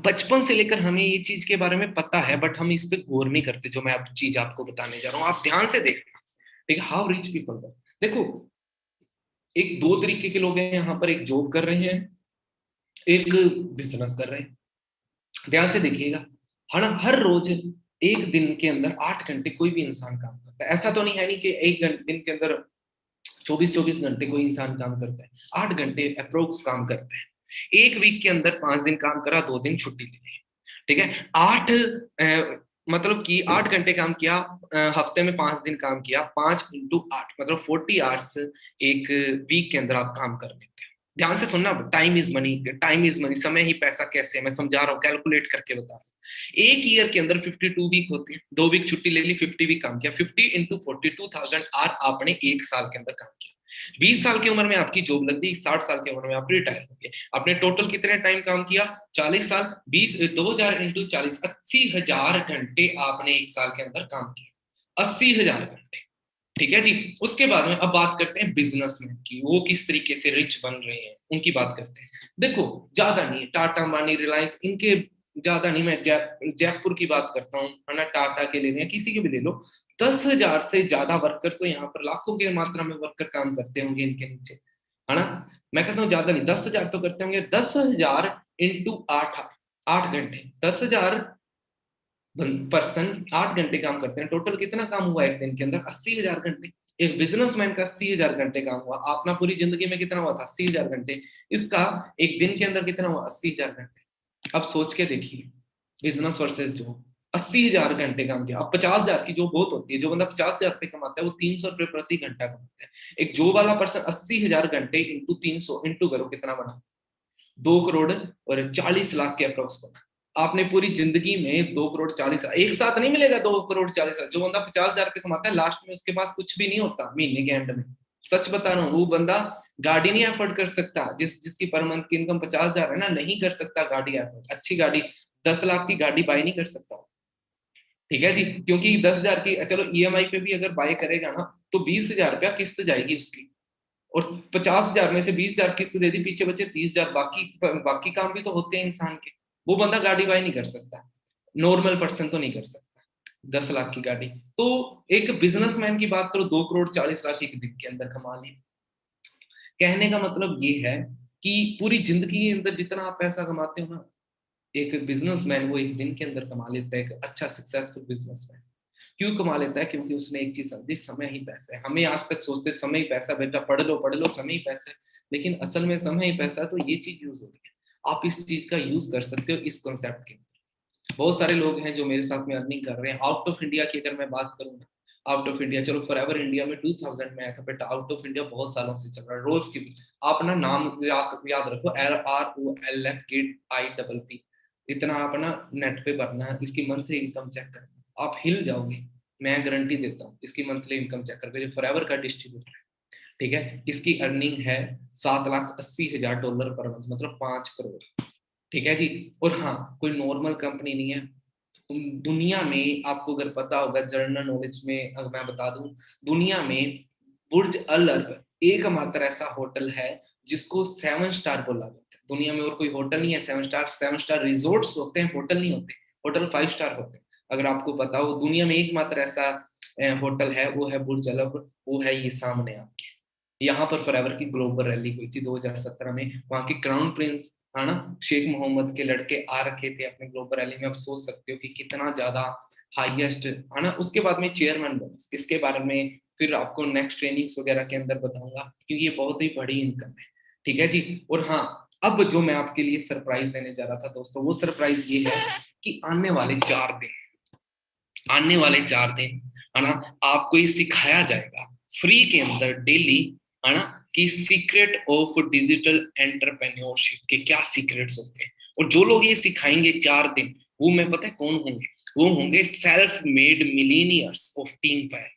बचपन से लेकर हमें ये चीज के बारे में पता है, बट हम इस पे गौर नहीं करते। जो मैं अब चीज आपको बताने जा रहा हूँ, आप ध्यान से देखना। ठीक है, हाउ रिच पीपल। देखो, एक दो तरीके के लोग हैं यहाँ पर, एक जॉब कर रहे हैं, एक बिजनेस कर रहे हैं। ध्यान से देखिएगा, है ना। हर रोज एक दिन के अंदर 8 घंटे कोई भी इंसान काम करता है। ऐसा तो नहीं है नहीं कि एक दिन के अंदर 24-24 घंटे कोई इंसान काम करता है। 8 घंटे अप्रोक्स काम करता है। एक वीक के अंदर 5 दिन काम करा, 2 दिन छुट्टी ले ली। ठीक है, मतलब कि 8 घंटे काम किया, हफ्ते में 5 दिन काम किया, 5 × 8 मतलब 40 आवर्स एक वीक के अंदर आप काम कर लेते हो। ध्यान से सुनना, time is money, time is money, समय ही पैसा कैसे है मैं समझा रहा हूँ, कैलकुलेट करके बता रहा हूँ। एक ईयर के अंदर 52 वीक होते हैं, 2 वीक छुट्टी ले ली, 50 वीक काम किया, 50 × 42,000 आर आपने एक साल के अंदर काम किया। 20 साल की उम्र में आपकी जॉब लग गई, 60 साल की उम्र में आप रिटायर हो गए। आपने टोटल कितने टाइम काम किया, 40 साल, 2000 × 40, 80,000 घंटे आपने एक साल के अंदर काम किया। 80,000 घंटे। ठीक है जी। उसके बाद में अब बात करते हैं बिजनेसमैन की, वो किस तरीके से रिच बन रहे हैं, उनकी बात करते हैं। देखो, ज्यादा नहीं, टाटा अंबानी रिलायंस इनके ज्यादा नहीं, मैं जयपुर की बात करता हूँ, है ना। टाटा के ले लें, किसी के भी ले लो, 10,000 से ज्यादा वर्कर तो यहाँ पर लाखों की मात्रा में वर्कर काम करते होंगे इनके नीचे, है ना। मैं कहता हूँ ज्यादा नहीं, 10,000 तो करते होंगे। 10,000 इंटू 8, 8 घंटे, 10,000 पर्सन 8 घंटे काम करते हैं। टोटल कितना काम हुआ एक दिन के अंदर, 80,000 घंटे। एक बिजनेसमैन का 80,000 घंटे काम हुआ। अपना पूरी जिंदगी में कितना हुआ था, 80,000 घंटे। इसका एक दिन के अंदर कितना हुआ, 80,000 घंटे। अब सोच के देखिए, बिजनेस वर्सेस जॉब। 80,000 घंटे काम किया। अब 50,000 की जॉब बहुत होती है, जो बंदा 50,000 रुपये कमाता है वो 300 रुपये प्रति घंटा कमाता है। एक जॉब वाला पर्सन 80,000 घंटे इंटू 300 इंटू करो कितना बना, 2 करोड़ और 40 लाख के अप्रोक्स बना। आपने पूरी जिंदगी में 2 करोड़ 40 लाख एक साथ नहीं मिलेगा। 2 करोड़ 40 लाख, जो बंदा 50,000 रुपये कमाता है लास्ट में उसके पास कुछ भी नहीं होता महीने के एंड में। सच बता रहा हूँ, वो बंदा गाड़ी नहीं अफोर्ड कर सकता। जिसकी पर मंथ की इनकम 50,000 है ना, नहीं कर सकता गाड़ी अफोर्ड, अच्छी गाड़ी, 10 लाख की गाड़ी बाय नहीं कर सकता। ठीक है जी, क्योंकि 10,000 की, चलो ईएमआई पे भी अगर बाय करेगा ना, तो 20,000 रुपया किस्त जाएगी उसकी। और 50,000 में से 20,000 किस्त दे दी, पीछे बचे 30,000, बाकी बाकी काम भी तो होते हैं इंसान के। वो बंदा गाड़ी बाय नहीं कर सकता, नॉर्मल पर्सन तो नहीं कर सकता 10 लाख की गाड़ी। तो एक बिजनेसमैन की बात करो, 2 करोड़ 40 लाख एक दिन के अंदर कमा ली। कहने का मतलब ये है कि पूरी जिंदगी के अंदर जितना आप पैसा कमाते हो ना, एक बिजनेसमैन वो एक दिन के अंदर कमा लेता है। एक अच्छा सक्सेसफुल बिजनेसमैन क्यों कमा लेता है, क्योंकि उसने एक चीज समझी, समय ही पैसा है। हमें आज तक सोचते समय ही पैसा, बेटा पढ़ लो समय ही पैसा है। लेकिन असल में समय ही पैसा है। तो ये चीज यूज हो रही है, आप इस चीज का यूज कर सकते हो इस कॉन्सेप्ट के। बहुत सारे लोग हैं जो मेरे साथ में अर्निंग कर रहे हैं आउट ऑफ इंडिया की। अगर मैं बात करूँ, आउट ऑफ इंडिया, चलो फॉर एवर इंडिया में 2000 में आया था, बट आउट ऑफ इंडिया बहुत सालों से चल रहा है। रोज की, आप ना नाम याद रखो, ROLF इतना आप ना नेट पे भरना है, इसकी मंथली इनकम चेक करना, आप हिल जाओगे। मैं गारंटी देता हूँ, इसकी मंथली इनकम चेक करके, फॉरएवर का डिस्ट्रीब्यूटर है। ठीक है, इसकी अर्निंग है $7,80,000 पर मंथ, मतलब 5 करोड़। ठीक है जी। और हाँ, कोई नॉर्मल कंपनी नहीं है दुनिया में। आपको अगर पता होगा, जनरल नॉलेज में अगर मैं बता दूं, दुनिया में बुर्ज अल अरब एकमात्र ऐसा होटल है जिसको 7 स्टार बोला जाता है। दुनिया में और कोई होटल नहीं है 7 स्टार। 7 स्टार रिजोर्ट्स होते हैं, होटल नहीं होते। होटल 5 स्टार होते हैं। अगर आपको पता हो, दुनिया में एकमात्र ऐसा होटल है, वो है बुर्ज अल अरब, वो है ये सामने आपके। यहाँ पर फॉरएवर की ग्लोबल रैली हुई थी 2017 में। वहां के क्राउन प्रिंस है ना शेख मोहम्मद के लड़के आ रखे थे अपने ग्लोबल रैली में। आप सोच सकते हो कि कितना ज्यादा हाईएस्ट है ना। उसके बाद में चेयरमैन बोनस, इसके बारे में फिर आपको नेक्स्ट ट्रेनिंग्स वगैरह के अंदर बताऊंगा, क्योंकि ये बहुत ही बड़ी इनकम है। ठीक है जी। और हाँ, अब जो मैं आपके लिए सरप्राइज देने जा रहा था दोस्तों, वो सरप्राइज ये है कि आने वाले 4 दिन है ना, आपको ये सिखाया जाएगा फ्री के अंदर डेली, है ना, कि सीक्रेट ऑफ डिजिटल एंटरप्रेन्योरशिप के क्या सीक्रेट्स होते हैं। और जो लोग ये सिखाएंगे 4 दिन, वो मैं पता है कौन होंगे? वो होंगे self made millionaires of team fire.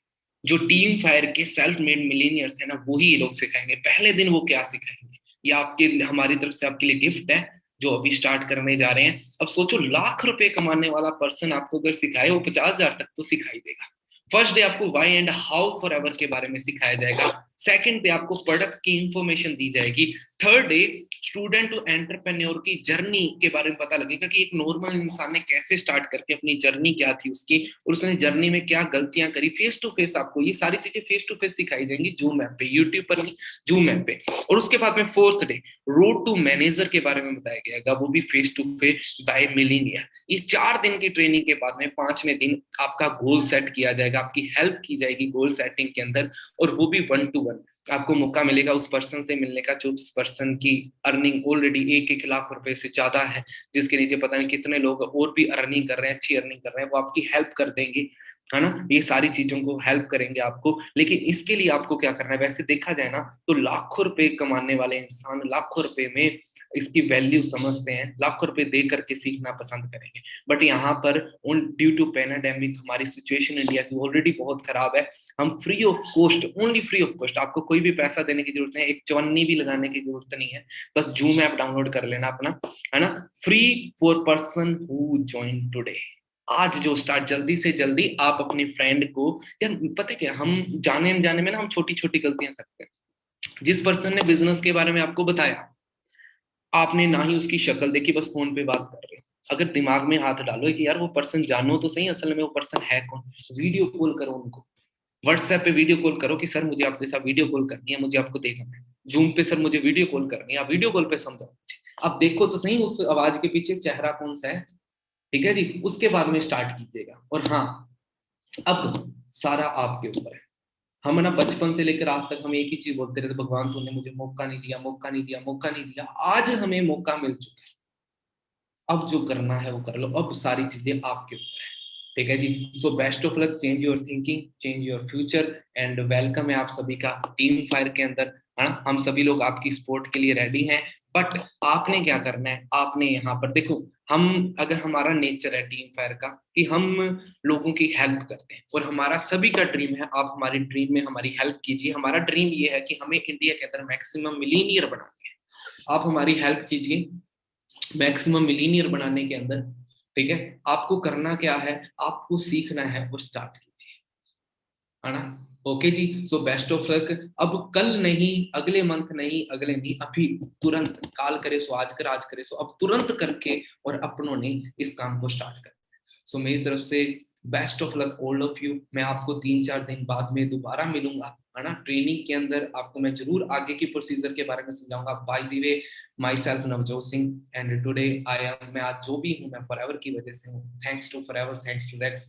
जो टीम फायर के सेल्फ मेड मिलीनियर्स है ना, वही ये लोग सिखाएंगे। पहले दिन वो क्या सिखाएंगे, ये आपके हमारी तरफ से आपके लिए गिफ्ट है जो अभी स्टार्ट करने जा रहे हैं। अब सोचो, लाख रुपए कमाने वाला पर्सन आपको अगर सिखाए, वो 50,000 तक तो सिखाई देगा। फर्स्ट डे आपको वाई एंड हाउ फॉरएवर के बारे में सिखाया जाएगा। सेकंड डे आपको प्रोडक्ट्स की इंफॉर्मेशन दी जाएगी। Third day student to entrepreneur की जर्नी के बारे में पता लगेगा कि एक नॉर्मल इंसान ने कैसे स्टार्ट करके अपनी जर्नी क्या थी उसकी, और उसने जर्नी में क्या गलतियां करी। फेस टू फेस आपको ये सारी चीजें फेस टू फेस सिखाई जाएंगी जूम ऐप पे, यूट्यूब पर नहीं, जूम ऐप पे। और उसके बाद में fourth day road to manager के बारे में बताया गया, वो भी face to face by millionaire. ये 4 दिन की ट्रेनिंग के बाद में 5वें दिन आपका गोल सेट किया जाएगा, आपकी हेल्प की जाएगी गोल सेटिंग के अंदर, और वो भी 1-to-1। आपको मौका मिलेगा उस पर्सन से मिलने का जो उस पर्सन की अर्निंग ऑलरेडी 1-1 लाख रुपए से ज्यादा है, जिसके नीचे पता नहीं कितने लोग और भी अर्निंग कर रहे हैं, अच्छी अर्निंग कर रहे हैं। वो आपकी हेल्प कर देंगे, है ना। ये सारी चीजों को हेल्प करेंगे आपको। लेकिन इसके लिए आपको क्या करना है, वैसे देखा जाए ना तो लाखों रुपए कमाने वाले इंसान लाखों रुपए में इसकी वैल्यू समझते हैं, लाखों रुपए दे करके सीखना पसंद करेंगे। बट यहाँ पर ड्यू टू पैनाडेमिक हमारी सिचुएशन इंडिया की ऑलरेडी बहुत खराब है। हम free of cost, only free of cost, आपको कोई भी पैसा देने की जरूरत नहीं है, एक चवन्नी भी लगाने की जरूरत नहीं है, बस जूम ऐप डाउनलोड कर लेना अपना, है ना। Free for person who join today. आज जो स्टार्ट, जल्दी से जल्दी आप अपनी फ्रेंड को, यार पता है क्या, हम जाने अनजाने में ना हम छोटी छोटी गलतियां करते हैं। जिस पर्सन ने बिजनेस के बारे में आपको बताया, आपने ना ही उसकी शक्ल देखी, बस फोन पे बात कर रहे हो। अगर दिमाग में हाथ डालो कि यार वो पर्सन जानो तो सही असल में वो पर्सन है कौन, वीडियो कॉल करो उनको, व्हाट्सएप पे वीडियो कॉल करो कि सर मुझे आपके साथ वीडियो कॉल करनी है, मुझे आपको देखना है। जूम पे सर मुझे वीडियो कॉल करनी है, आप वीडियो कॉल पे समझाओ मुझे, अब देखो तो सही उस आवाज के पीछे चेहरा कौन सा है। ठीक है जी। उसके बाद में स्टार्ट कीजिएगा। और हाँ, अब सारा आपके ऊपर है। हम ना बचपन से लेकर आज तक हम एक ही चीज बोलते रहते, भगवान तूने मुझे मौका नहीं दिया, मौका नहीं दिया, मौका नहीं दिया। आज हमें मौका मिल चुका है, अब जो करना है वो कर लो, अब सारी चीजें आपके ऊपर है। ठीक है जी। So best of luck, change your thinking, change your future, and welcome है आप सभी का टीम फायर के अंदर, है ना। हम सभी लोग आपकी सपोर्ट के लिए रेडी हैं। बट आपने क्या करना है, आपने यहाँ पर देखो, हम अगर हमारा नेचर है टीम फायर का कि हम लोगों की हेल्प करते हैं, और हमारा सभी का ड्रीम है आप हमारे ड्रीम में हमारी हेल्प कीजिए। हमारा ड्रीम ये है कि हमें इंडिया के अंदर मैक्सिमम मिलीनियर बनाना है। आप हमारी हेल्प कीजिए मैक्सिमम मिलीनियर बनाने के अंदर। ठीक है। आपको करना क्या है, आपको सीखना है और स्टार्ट कीजिए, है ना। ओके जी। So best of luck. अब कल नहीं, अगले मंथ नहीं, अगले नहीं, अभी तुरंत, काल करे सो आज कर, आज करे सो अब, तुरंत करके और अपनों ने इस काम को स्टार्ट कर। सो मेरी तरफ से best of luck all of you. मैं आपको 3-4 दिन बाद में दोबारा मिलूंगा, है ना। ट्रेनिंग के अंदर आपको मैं जरूर आगे की प्रोसीजर के बारे में समझाऊंगा। By the way, my self Navjot Singh, and today I am, मैं आज जो भी हूँ मैं फॉरएवर की वजह से हूँ। Thanks to forever, thanks to racks.